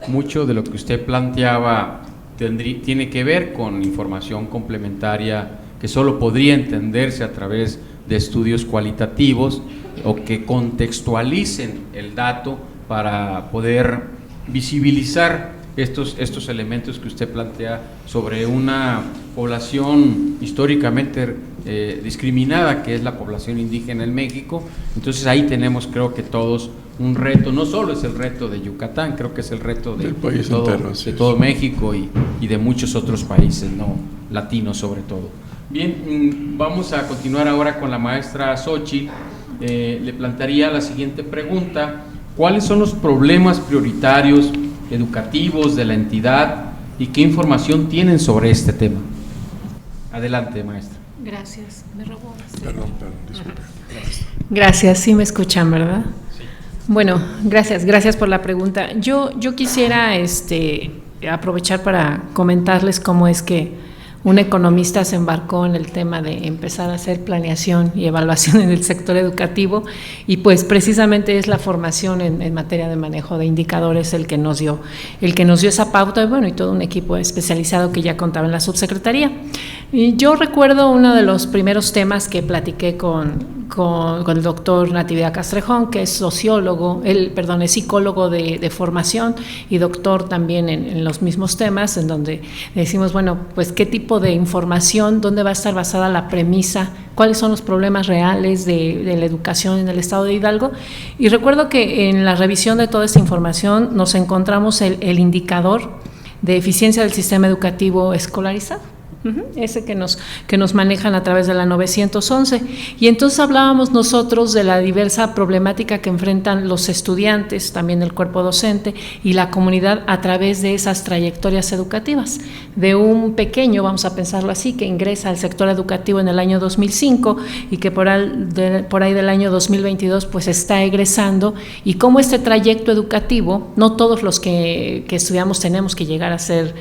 mucho de lo que usted planteaba, tiene que ver con información complementaria que solo podría entenderse a través de estudios cualitativos o que contextualicen el dato para poder visibilizar estos elementos que usted plantea sobre una población históricamente discriminada, que es la población indígena en México. Entonces ahí tenemos, creo que todos, un reto. No solo es el reto de Yucatán, creo que es el reto de todo México y de muchos otros países, ¿no?, latinos sobre todo. Bien, vamos a continuar ahora con la maestra Xochitl. Le plantearía la siguiente pregunta: ¿cuáles son los problemas prioritarios educativos de la entidad y qué información tienen sobre este tema? Adelante, maestra. Gracias. Me robó. Perdón, disculpe. Gracias, sí me escuchan, ¿verdad? Sí. Bueno, gracias por la pregunta. Yo quisiera aprovechar para comentarles cómo es que un economista se embarcó en el tema de empezar a hacer planeación y evaluación en el sector educativo, y pues precisamente es la formación en materia de manejo de indicadores el que nos dio esa pauta, y bueno, y todo un equipo especializado que ya contaba en la subsecretaría. Y yo recuerdo uno de los primeros temas que platiqué con el doctor Natividad Castrejón, que es sociólogo, es psicólogo de formación y doctor también en los mismos temas, en donde decimos, bueno, pues qué tipo de información, dónde va a estar basada la premisa, cuáles son los problemas reales de la educación en el estado de Hidalgo. Y recuerdo que en la revisión de toda esta información nos encontramos el indicador de eficiencia del sistema educativo escolarizado. ese que nos manejan a través de la 911. Y entonces hablábamos nosotros de la diversa problemática que enfrentan los estudiantes, también el cuerpo docente y la comunidad a través de esas trayectorias educativas. De un pequeño, vamos a pensarlo así, que ingresa al sector educativo en el año 2005 y que por ahí del año 2022 pues está egresando, y cómo este trayecto educativo, no todos los que estudiamos tenemos que llegar a ser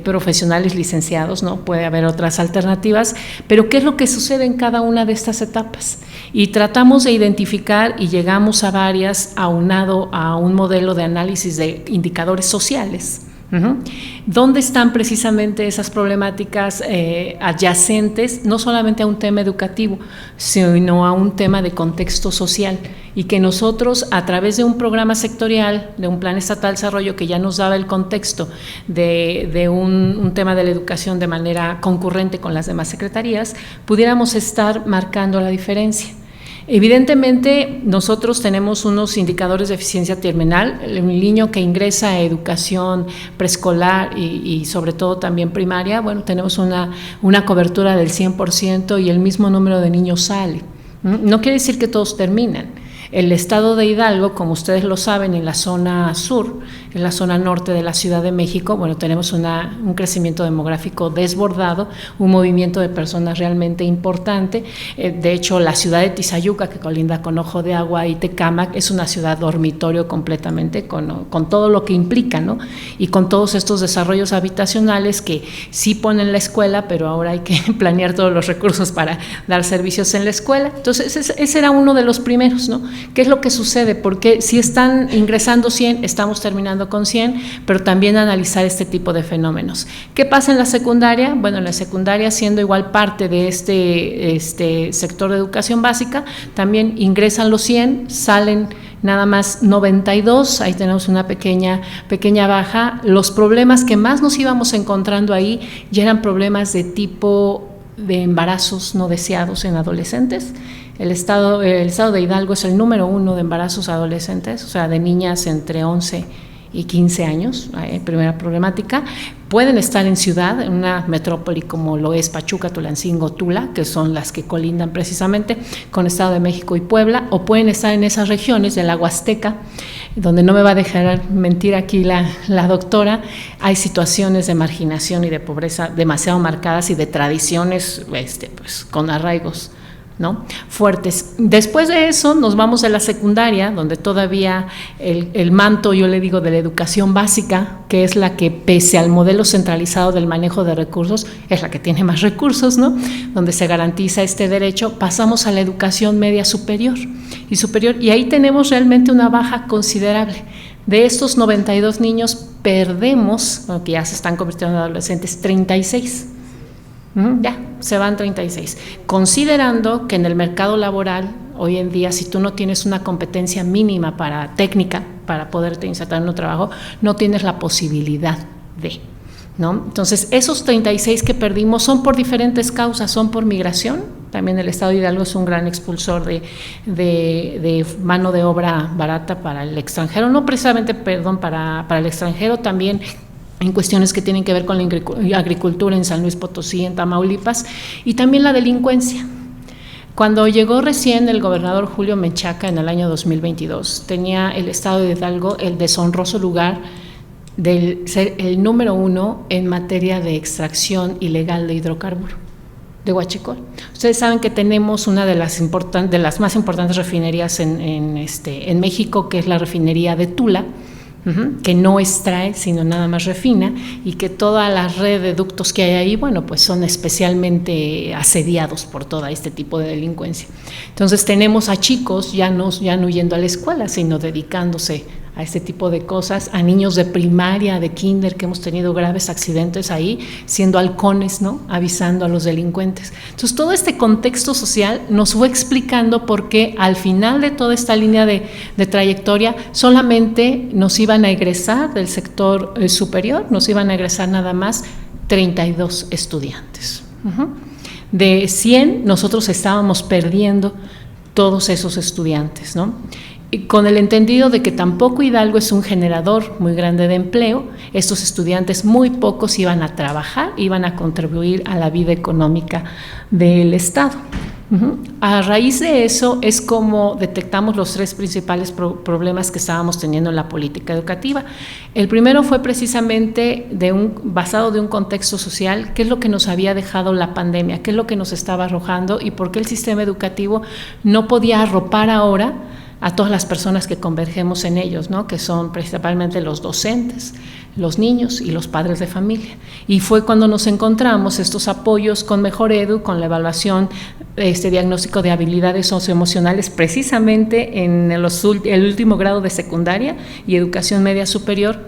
profesionales licenciados, ¿no? Puede haber otras alternativas, pero ¿qué es lo que sucede en cada una de estas etapas? Y tratamos de identificar y llegamos a varias aunado a un modelo de análisis de indicadores sociales. ¿Dónde están precisamente esas problemáticas adyacentes, no solamente a un tema educativo, sino a un tema de contexto social? Y que nosotros, a través de un programa sectorial, de un plan estatal de desarrollo que ya nos daba el contexto de un tema de la educación de manera concurrente con las demás secretarías, pudiéramos estar marcando la diferencia. Evidentemente, nosotros tenemos unos indicadores de eficiencia terminal. El niño que ingresa a educación preescolar y sobre todo también primaria, bueno, tenemos una cobertura del 100% y el mismo número de niños sale. No quiere decir que todos terminan. El estado de Hidalgo, como ustedes lo saben, en la zona sur, en la zona norte de la Ciudad de México, bueno, tenemos un crecimiento demográfico desbordado, un movimiento de personas realmente importante. De hecho, la ciudad de Tizayuca, que colinda con Ojo de Agua y Tecámac, es una ciudad dormitorio completamente, con todo lo que implica, ¿no? Y con todos estos desarrollos habitacionales que sí ponen la escuela, pero ahora hay que planear todos los recursos para dar servicios en la escuela. Entonces, ese era uno de los primeros, ¿no? ¿Qué es lo que sucede? Porque si están ingresando 100, estamos terminando con 100, pero también analizar este tipo de fenómenos. ¿Qué pasa en la secundaria? Bueno, en la secundaria, siendo igual parte de este sector de educación básica, también ingresan los 100, salen nada más 92, ahí tenemos una pequeña baja. Los problemas que más nos íbamos encontrando ahí ya eran problemas de tipo de embarazos no deseados en adolescentes. El estado de Hidalgo es el número 1 de embarazos adolescentes, o sea, de niñas entre 11 y 15 años, primera problemática. Pueden estar en ciudad, en una metrópoli como lo es Pachuca, Tulancingo, Tula, que son las que colindan precisamente con Estado de México y Puebla, o pueden estar en esas regiones de la Huasteca, donde no me va a dejar mentir aquí la doctora. Hay situaciones de marginación y de pobreza demasiado marcadas y de tradiciones pues, con arraigos, ¿no? Fuertes. Después de eso nos vamos a la secundaria, donde todavía el manto, yo le digo, de la educación básica, que es la que, pese al modelo centralizado del manejo de recursos, es la que tiene más recursos, ¿no? Donde se garantiza este derecho. Pasamos a la educación media superior, y ahí tenemos realmente una baja considerable. De estos 92 niños perdemos, bueno, que ya se están convirtiendo en adolescentes, 36. Ya, se van 36, considerando que en el mercado laboral hoy en día, si tú no tienes una competencia mínima técnica para poderte insertar en un trabajo, no tienes la posibilidad de, ¿no? Entonces, esos 36 que perdimos son por diferentes causas, son por migración. También el Estado de Hidalgo es un gran expulsor de mano de obra barata para el extranjero, no precisamente, para el extranjero, también en cuestiones que tienen que ver con la agricultura en San Luis Potosí, en Tamaulipas, y también la delincuencia. Cuando llegó recién el gobernador Julio Menchaca en el año 2022, tenía el Estado de Hidalgo el deshonroso lugar de ser el número 1 en materia de extracción ilegal de hidrocarburo, de huachicol. Ustedes saben que tenemos una de las más importantes refinerías en México, que es la refinería de Tula, que no extrae, sino nada más refina, y que toda la red de ductos que hay ahí, bueno, pues son especialmente asediados por todo este tipo de delincuencia. Entonces tenemos a chicos ya no yendo a la escuela, sino dedicándose a este tipo de cosas, a niños de primaria, de kinder, que hemos tenido graves accidentes ahí, siendo halcones, ¿no?, avisando a los delincuentes. Entonces, todo este contexto social nos fue explicando por qué al final de toda esta línea de trayectoria solamente nos iban a egresar del sector superior, nos iban a egresar nada más 32 estudiantes. De 100, nosotros estábamos perdiendo todos esos estudiantes, ¿no? Y con el entendido de que tampoco Hidalgo es un generador muy grande de empleo, estos estudiantes muy pocos iban a trabajar, iban a contribuir a la vida económica del Estado. A raíz de eso es como detectamos los tres principales problemas que estábamos teniendo en la política educativa. El primero fue precisamente basado de un contexto social, qué es lo que nos había dejado la pandemia, qué es lo que nos estaba arrojando y por qué el sistema educativo no podía arropar ahora a todas las personas que convergemos en ellos, ¿no? Que son principalmente los docentes, los niños y los padres de familia. Y fue cuando nos encontramos estos apoyos con Mejor Edu, con la evaluación, diagnóstico de habilidades socioemocionales, precisamente en el último grado de secundaria y educación media superior,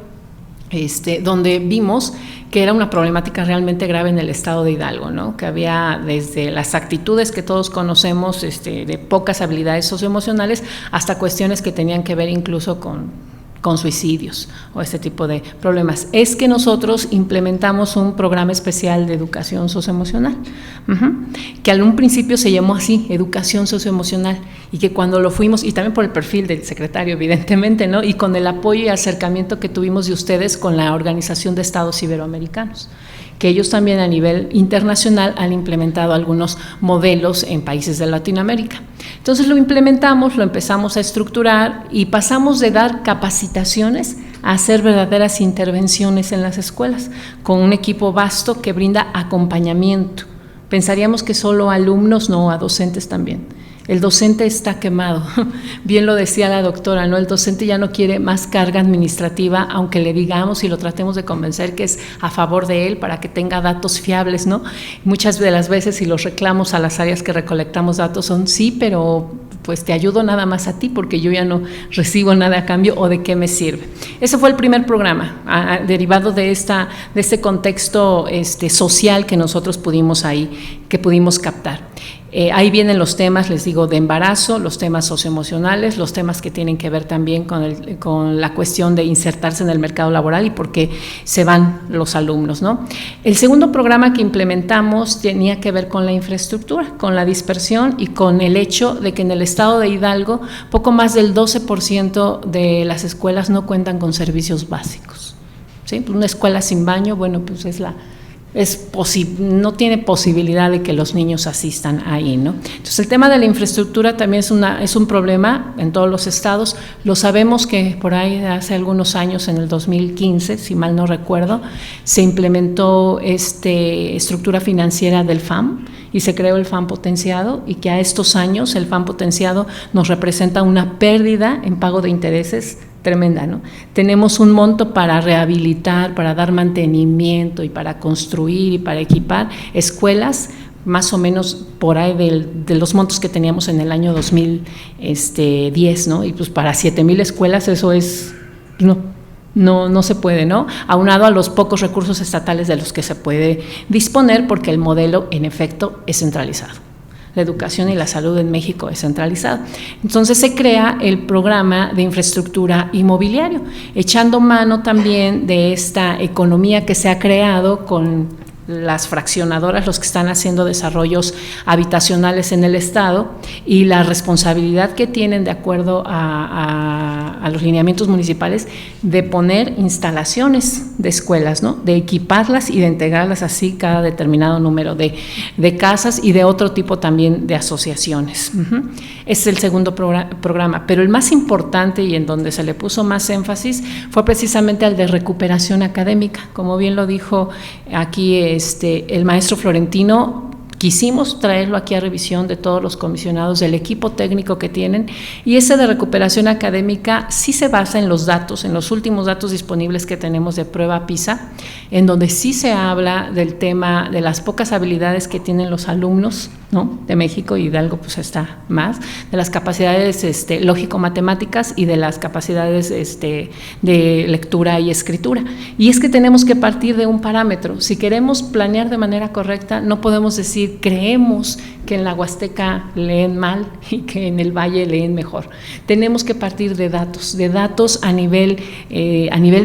donde vimos que era una problemática realmente grave en el estado de Hidalgo, ¿no? Que había desde las actitudes que todos conocemos, de pocas habilidades socioemocionales, hasta cuestiones que tenían que ver incluso con suicidios o este tipo de problemas. Es que nosotros implementamos un programa especial de educación socioemocional, que al un principio se llamó así, educación socioemocional, y que cuando lo fuimos, y también por el perfil del secretario evidentemente, ¿no? Y con el apoyo y acercamiento que tuvimos de ustedes con la Organización de Estados Iberoamericanos, que ellos también a nivel internacional han implementado algunos modelos en países de Latinoamérica. Entonces lo implementamos, lo empezamos a estructurar y pasamos de dar capacitaciones a hacer verdaderas intervenciones en las escuelas, con un equipo vasto que brinda acompañamiento. Pensaríamos que solo a alumnos, no, a docentes también. El docente está quemado, bien lo decía la doctora, ¿no? El docente ya no quiere más carga administrativa, aunque le digamos y lo tratemos de convencer que es a favor de él para que tenga datos fiables, ¿no? Muchas de las veces, y los reclamos a las áreas que recolectamos datos son, sí, pero pues te ayudo nada más a ti porque yo ya no recibo nada a cambio, o de qué me sirve. Ese fue el primer programa, derivado de este contexto social que nosotros pudimos captar. Ahí vienen los temas, les digo, de embarazo, los temas socioemocionales, los temas que tienen que ver también con la cuestión de insertarse en el mercado laboral y por qué se van los alumnos, ¿no? El segundo programa que implementamos tenía que ver con la infraestructura, con la dispersión y con el hecho de que en el estado de Hidalgo poco más del 12% de las escuelas no cuentan con servicios básicos, ¿sí? Una escuela sin baño, bueno, pues no tiene posibilidad de que los niños asistan ahí, ¿no? Entonces el tema de la infraestructura también es un problema en todos los estados. Lo sabemos que por ahí hace algunos años, en el 2015, si mal no recuerdo, se implementó estructura financiera del FAM y se creó el FAM potenciado, y que a estos años el FAM potenciado nos representa una pérdida en pago de intereses tremenda, ¿no? Tenemos un monto para rehabilitar, para dar mantenimiento y para construir y para equipar escuelas, más o menos por ahí de los montos que teníamos en el año 2010, ¿no? Y pues para 7,000 escuelas eso es, no se puede, ¿no? Aunado a los pocos recursos estatales de los que se puede disponer, porque el modelo en efecto es centralizado. La educación y la salud en México es centralizada. Entonces se crea el programa de infraestructura inmobiliario, echando mano también de esta economía que se ha creado con las fraccionadoras, los que están haciendo desarrollos habitacionales en el estado, y la responsabilidad que tienen, de acuerdo a los lineamientos municipales, de poner instalaciones de escuelas, ¿no? De equiparlas y de integrarlas así cada determinado número de casas y de otro tipo también de asociaciones. Ese es el segundo programa, pero el más importante y en donde se le puso más énfasis fue precisamente el de recuperación académica. Como bien lo dijo aquí el maestro Florentino, quisimos traerlo aquí a revisión de todos los comisionados, del equipo técnico que tienen, y ese de recuperación académica sí se basa en los datos, en los últimos datos disponibles que tenemos de prueba PISA, en donde sí se habla del tema de las pocas habilidades que tienen los alumnos, ¿no? De México, y Hidalgo pues está más, de las capacidades lógico-matemáticas y de las capacidades de lectura y escritura. Y es que tenemos que partir de un parámetro. Si queremos planear de manera correcta, no podemos decir creemos que en la Huasteca leen mal y que en el Valle leen mejor. Tenemos que partir de datos a nivel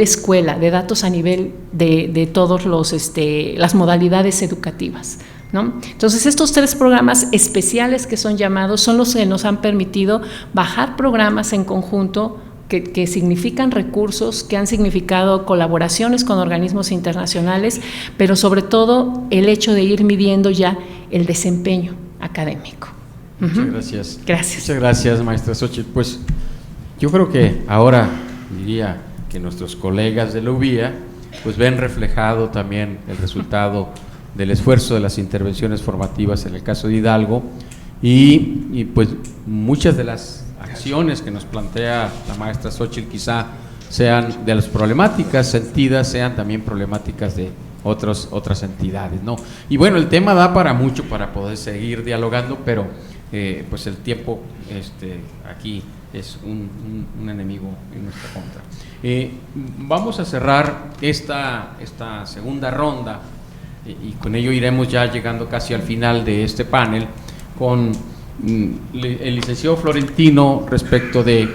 escuela, de datos a nivel de todos las modalidades educativas, ¿no? Entonces, estos 3 programas especiales que son llamados son los que nos han permitido bajar programas en conjunto que significan recursos, que han significado colaboraciones con organismos internacionales, pero sobre todo el hecho de ir midiendo ya el desempeño académico. Muchas gracias. Gracias. Muchas gracias, maestra Xochitl. Pues yo creo que ahora diría que nuestros colegas de la UBIA pues ven reflejado también el resultado del esfuerzo de las intervenciones formativas en el caso de Hidalgo y pues muchas de las acciones que nos plantea la maestra Xochitl quizá sean de las problemáticas sentidas, sean también problemáticas de otras entidades, ¿no? Y bueno, el tema da para mucho para poder seguir dialogando, pero pues el tiempo aquí es un enemigo en nuestra contra. Vamos a cerrar esta segunda ronda y con ello iremos ya llegando casi al final de este panel con el licenciado Florentino respecto de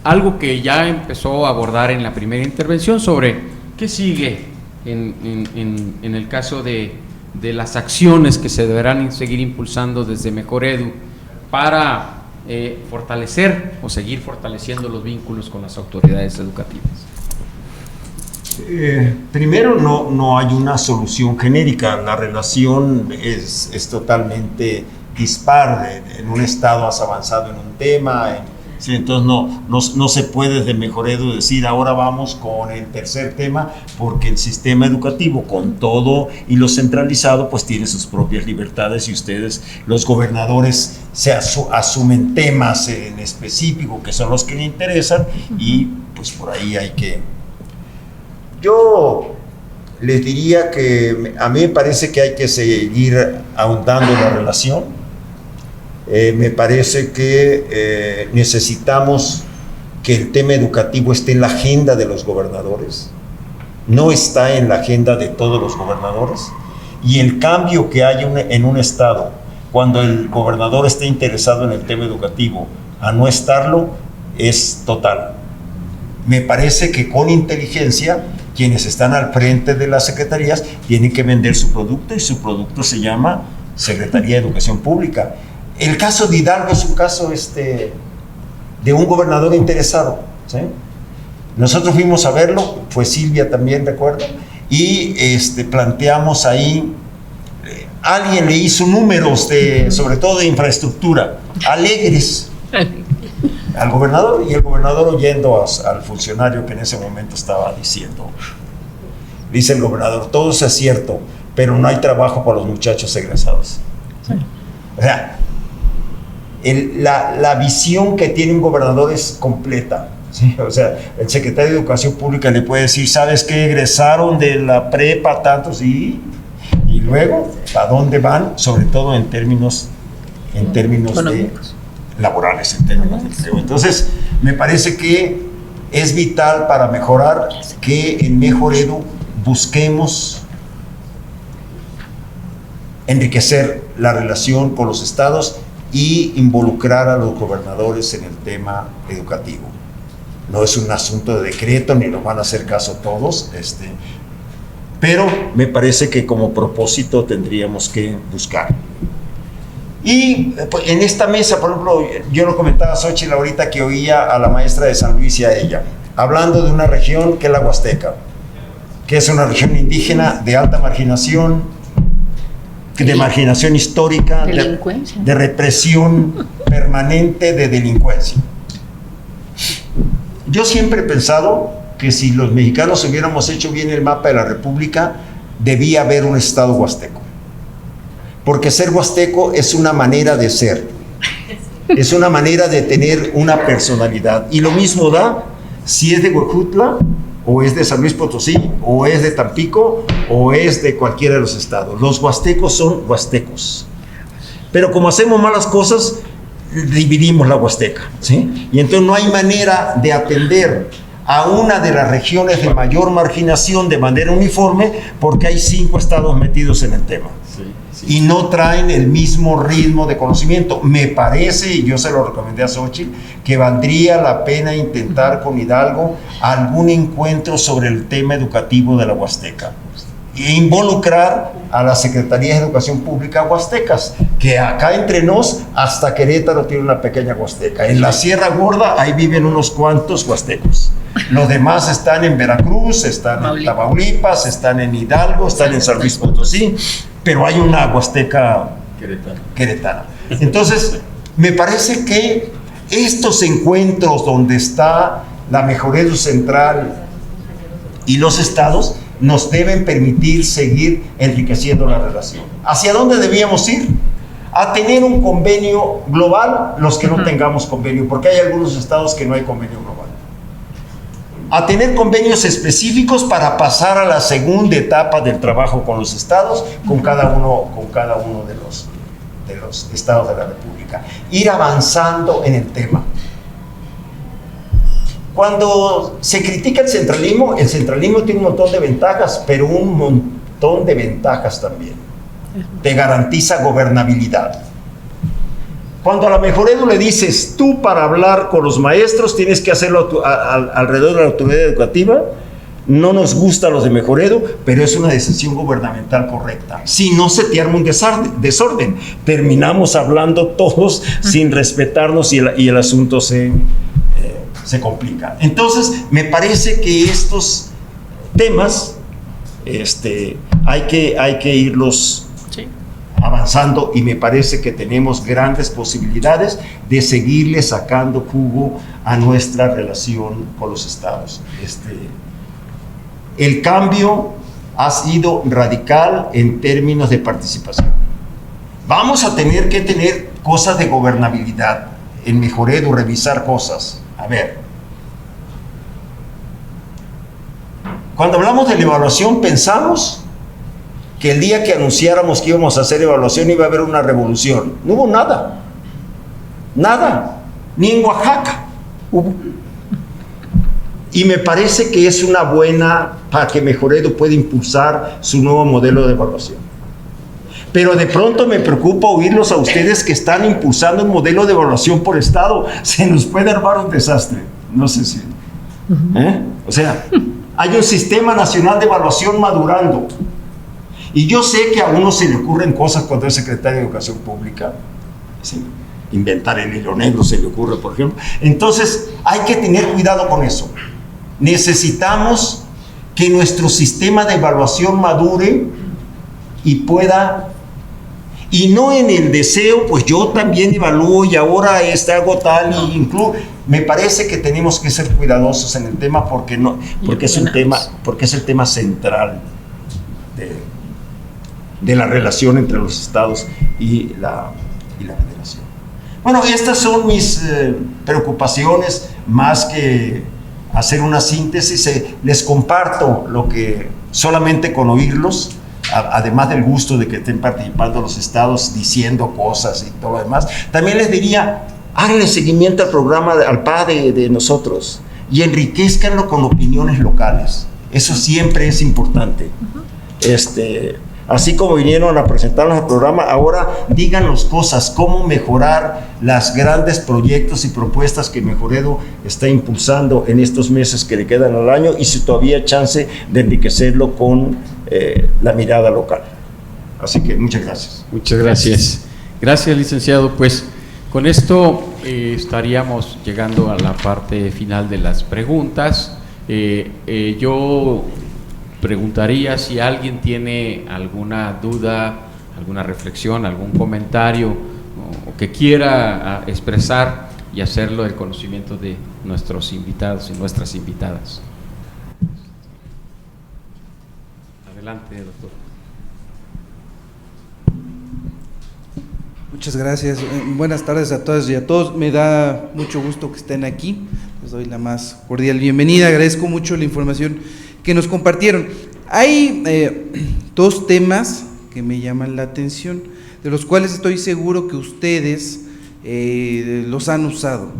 algo que ya empezó a abordar en la primera intervención sobre qué sigue en el caso de las acciones que se deberán seguir impulsando desde Mejor Edu para fortalecer o seguir fortaleciendo los vínculos con las autoridades educativas. Primero, no hay una solución genérica. La relación es totalmente dispar. En un estado has avanzado en un tema, sí, entonces no se puede desde Mejor Edu decir ahora vamos con el tercer tema, porque el sistema educativo con todo y lo centralizado pues tiene sus propias libertades y ustedes, los gobernadores, asumen temas en específico que son los que le interesan y pues por ahí hay que... Yo les diría que a mí me parece que hay que seguir ahondando la relación. Me parece que necesitamos que el tema educativo esté en la agenda de los gobernadores, no está en la agenda de todos los gobernadores, y el cambio que hay en un estado, cuando el gobernador esté interesado en el tema educativo, a no estarlo, es total. Me parece que con inteligencia, quienes están al frente de las secretarías tienen que vender su producto, y su producto se llama Secretaría de Educación Pública. El caso de Hidalgo es un caso de un gobernador interesado, ¿sí? Nosotros fuimos a verlo, fue Silvia también, recuerdo, y planteamos ahí, alguien le hizo números sobre todo de infraestructura, alegres al gobernador, y el gobernador oyendo al funcionario que en ese momento estaba diciendo, dice el gobernador, todo eso es cierto, pero no hay trabajo para los muchachos egresados. Sí. O sea, la visión que tiene un gobernador es completa, ¿sí? O sea, el secretario de Educación Pública le puede decir, ¿sabes qué? Egresaron de la prepa tantos, y luego, ¿a dónde van? Sobre todo en términos laborales, en términos de empleo. Entonces, me parece que es vital para mejorar que en Mejor Edu busquemos enriquecer la relación con los estados y involucrar a los gobernadores en el tema educativo. No es un asunto de decreto, ni nos van a hacer caso todos, pero me parece que como propósito tendríamos que buscar. Y en esta mesa, por ejemplo, yo lo comentaba a Xochitl ahorita que oía a la maestra de San Luis y a ella, hablando de una región que es la Huasteca, que es una región indígena de alta marginación, de marginación histórica, de represión permanente, de delincuencia. Yo siempre he pensado que si los mexicanos hubiéramos hecho bien el mapa de la República, debía haber un estado huasteco. Porque ser huasteco es una manera de ser, es una manera de tener una personalidad. Y lo mismo da si es de Huejutla, o es de San Luis Potosí, o es de Tampico, o es de cualquiera de los estados. Los huastecos son huastecos. Pero como hacemos malas cosas, dividimos la Huasteca, ¿sí? Y entonces no hay manera de atender a una de las regiones de mayor marginación de manera uniforme, porque hay 5 estados metidos en el tema. Y no traen el mismo ritmo de conocimiento. Me parece, y yo se lo recomendé a Xochitl, que valdría la pena intentar con Hidalgo algún encuentro sobre el tema educativo de la Huasteca. e involucrar a las Secretarías de Educación Pública huastecas, que acá entre nos, hasta Querétaro tiene una pequeña huasteca. En la Sierra Gorda, ahí viven unos cuantos huastecos. Los demás están en Veracruz, están en Tamaulipas, están en Hidalgo, están en San Luis Potosí, pero hay una huasteca queretana. Entonces, me parece que estos encuentros donde está la Mejoredu Central y los estados nos deben permitir seguir enriqueciendo la relación. ¿Hacia dónde debíamos ir? A tener un convenio global, los que no tengamos convenio, porque hay algunos estados que no hay convenio global. A tener convenios específicos para pasar a la segunda etapa del trabajo con los estados, con cada uno de los estados de la República. Ir avanzando en el tema. Cuando se critica el centralismo tiene un montón de ventajas, pero un montón de ventajas también. Te garantiza gobernabilidad. Cuando a la Mejoredu le dices, tú para hablar con los maestros tienes que hacerlo alrededor de la autoridad educativa, no nos gusta a los de Mejoredu, pero es una decisión gubernamental correcta. Si no, se te arma un desorden. Terminamos hablando todos sin respetarnos y el asunto se complica. Entonces, me parece que estos temas hay que irlos avanzando, y me parece que tenemos grandes posibilidades de seguirle sacando jugo a nuestra relación con los estados. El cambio ha sido radical en términos de participación. Vamos a tener que tener cosas de gobernabilidad en Mejoredu, revisar cosas. A ver, cuando hablamos de la evaluación, pensamos que el día que anunciáramos que íbamos a hacer evaluación iba a haber una revolución. No hubo nada, ni en Oaxaca hubo. Y me parece que es una buena para que Mejoredu pueda impulsar su nuevo modelo de evaluación. Pero de pronto me preocupa oírlos a ustedes que están impulsando un modelo de evaluación por estado. Se nos puede armar un desastre. No sé si... O sea, hay un sistema nacional de evaluación madurando. Y yo sé que a uno se le ocurren cosas cuando es secretario de Educación Pública. ¿Sí? Inventar el hilo negro se le ocurre, por ejemplo. Entonces, hay que tener cuidado con eso. Necesitamos que nuestro sistema de evaluación madure y pueda... Y no en el deseo, pues yo también evalúo y ahora hago tal y incluso. Me parece que tenemos que ser cuidadosos en el tema porque es el tema central de la relación entre los estados y la federación. Bueno, estas son mis preocupaciones, más que hacer una síntesis. Les comparto lo que solamente con oírlos, además del gusto de que estén participando los estados diciendo cosas y todo lo demás, también les diría, háganle seguimiento al programa, al PA de nosotros, y enriquezcanlo con opiniones locales. Eso siempre es importante. Así como vinieron a presentarnos el programa, ahora díganos cosas, cómo mejorar los grandes proyectos y propuestas que Mejoredu está impulsando en estos meses que le quedan al año, y si todavía hay chance de enriquecerlo con la mirada local. Así que muchas gracias. Muchas gracias. Gracias, licenciado. Pues con esto estaríamos llegando a la parte final de las preguntas. Yo preguntaría si alguien tiene alguna duda, alguna reflexión, algún comentario o que quiera expresar y hacerlo del conocimiento de nuestros invitados y nuestras invitadas. Adelante, doctor. Muchas gracias. Buenas tardes a todas y a todos. Me da mucho gusto que estén aquí. Les doy la más cordial bienvenida. Agradezco mucho la información que nos compartieron. Hay dos temas que me llaman la atención, de los cuales estoy seguro que ustedes los han usado.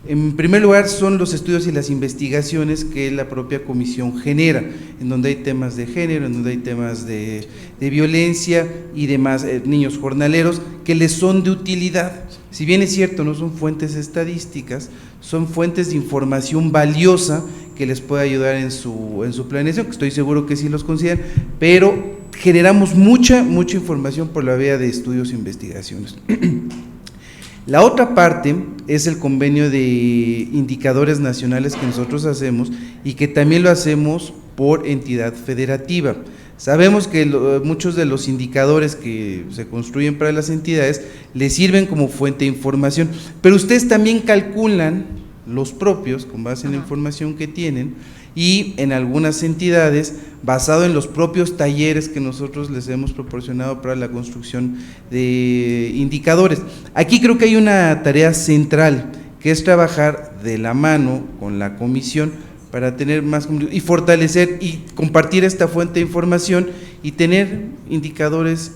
En primer lugar, son los estudios y las investigaciones que la propia comisión genera, en donde hay temas de género, en donde hay temas de violencia y demás, niños jornaleros, que les son de utilidad. Si bien es cierto, no son fuentes estadísticas, son fuentes de información valiosa que les puede ayudar en su planeación, que estoy seguro que sí los consideran, pero generamos mucha información por la vía de estudios e investigaciones. La otra parte es el convenio de indicadores nacionales que nosotros hacemos y que también lo hacemos por entidad federativa. Sabemos que muchos de los indicadores que se construyen para las entidades les sirven como fuente de información, pero ustedes también calculan los propios con base en la información que tienen, y en algunas entidades basado en los propios talleres que nosotros les hemos proporcionado para la construcción de indicadores. Aquí creo que hay una tarea central, que es trabajar de la mano con la comisión para tener más y fortalecer y compartir esta fuente de información y tener indicadores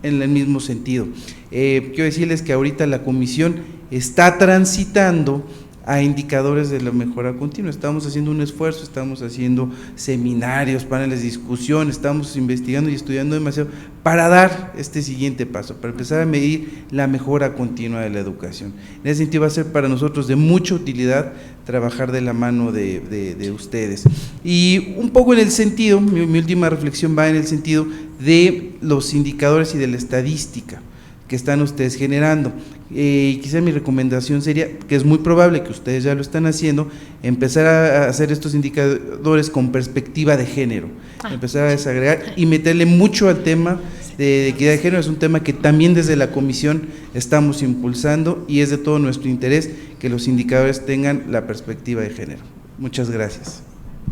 en el mismo sentido. Quiero decirles que ahorita la comisión está transitando a indicadores de la mejora continua. Estamos haciendo un esfuerzo, estamos haciendo seminarios, paneles de discusión, estamos investigando y estudiando demasiado para dar este siguiente paso, para empezar a medir la mejora continua de la educación. En ese sentido va a ser para nosotros de mucha utilidad trabajar de la mano de ustedes. Y un poco en el sentido, mi última reflexión va en el sentido de los indicadores y de la estadística que están ustedes generando. Quizá mi recomendación sería, que es muy probable que ustedes ya lo están haciendo, empezar a hacer estos indicadores con perspectiva de género, empezar a desagregar y meterle mucho al tema de equidad de género. Es un tema que también desde la comisión estamos impulsando y es de todo nuestro interés que los indicadores tengan la perspectiva de género. Muchas gracias.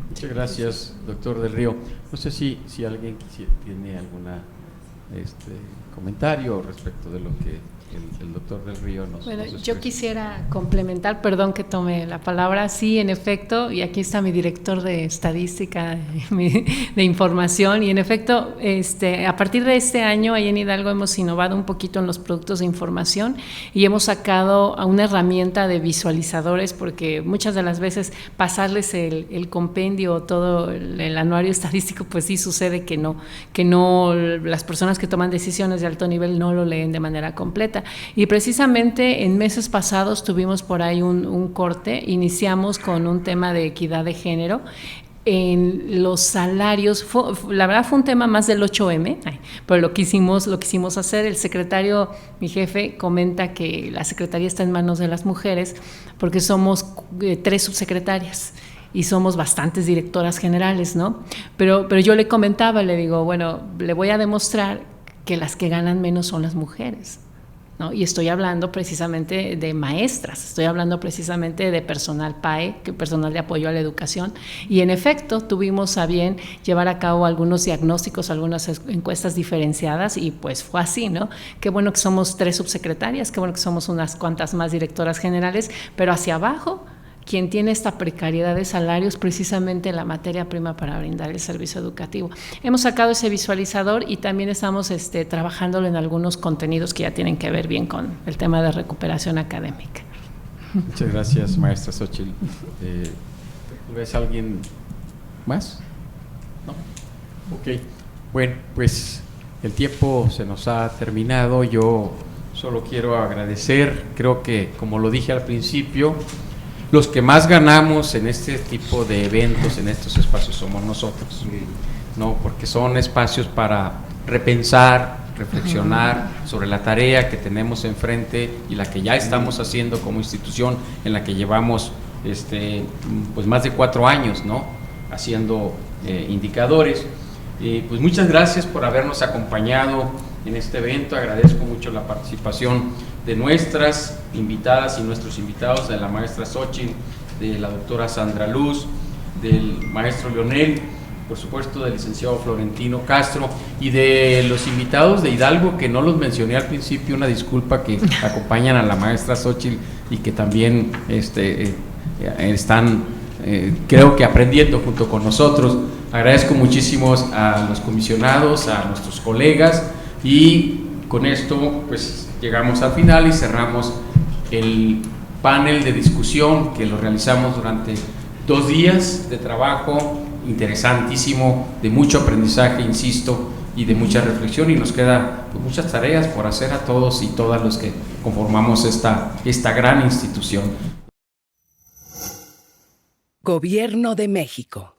Muchas gracias, doctor Del Río. No sé si alguien tiene alguna comentario respecto de lo que el doctor Del Río nos expresa. Yo quisiera complementar, perdón que tome la palabra, sí, en efecto, y aquí está mi director de estadística, de información, y en efecto, a partir de este año, ahí en Hidalgo hemos innovado un poquito en los productos de información y hemos sacado a una herramienta de visualizadores, porque muchas de las veces pasarles el compendio o todo el anuario estadístico, pues sí sucede que no las personas que toman decisiones de alto nivel no lo leen de manera completa. Y precisamente en meses pasados tuvimos por ahí un corte, iniciamos con un tema de equidad de género en los salarios. La verdad fue un tema más del 8M, pero lo quisimos hacer. El secretario, mi jefe, comenta que la secretaría está en manos de las mujeres porque somos 3 subsecretarias y somos bastantes directoras generales, ¿no? Pero yo le comentaba, le digo, bueno, le voy a demostrar que las que ganan menos son las mujeres, ¿no? Y estoy hablando precisamente de maestras, estoy hablando precisamente de personal PAE, que personal de apoyo a la educación, y en efecto tuvimos a bien llevar a cabo algunos diagnósticos, algunas encuestas diferenciadas, y pues fue así, ¿no? Qué bueno que somos 3 subsecretarias, qué bueno que somos unas cuantas más directoras generales, pero hacia abajo quien tiene esta precariedad de salarios, precisamente la materia prima para brindar el servicio educativo. Hemos sacado ese visualizador y también estamos trabajándolo en algunos contenidos que ya tienen que ver bien con el tema de recuperación académica. Muchas gracias, maestra Xóchitl. ¿Ves a alguien más? ¿No? Ok. Bueno, pues el tiempo se nos ha terminado. Yo solo quiero agradecer, creo que como lo dije al principio, los que más ganamos en este tipo de eventos, en estos espacios, somos nosotros, ¿no? Porque son espacios para repensar, reflexionar sobre la tarea que tenemos enfrente y la que ya estamos haciendo como institución, en la que llevamos pues más de 4 años, ¿no? Haciendo indicadores. Pues muchas gracias por habernos acompañado en este evento. Agradezco mucho la participación de nuestras invitadas y nuestros invitados, de la maestra Xóchitl, de la doctora Sandra Luz, del maestro Leonel, por supuesto del licenciado Florentino Castro, y de los invitados de Hidalgo que no los mencioné al principio, una disculpa, que acompañan a la maestra Xóchitl y que también están creo que aprendiendo junto con nosotros. Agradezco muchísimo a los comisionados, a nuestros colegas, y con esto pues llegamos al final y cerramos el panel de discusión que lo realizamos durante 2 días de trabajo interesantísimo, de mucho aprendizaje, insisto, y de mucha reflexión, y nos queda pues, muchas tareas por hacer a todos y todas los que conformamos esta gran institución. Gobierno de México.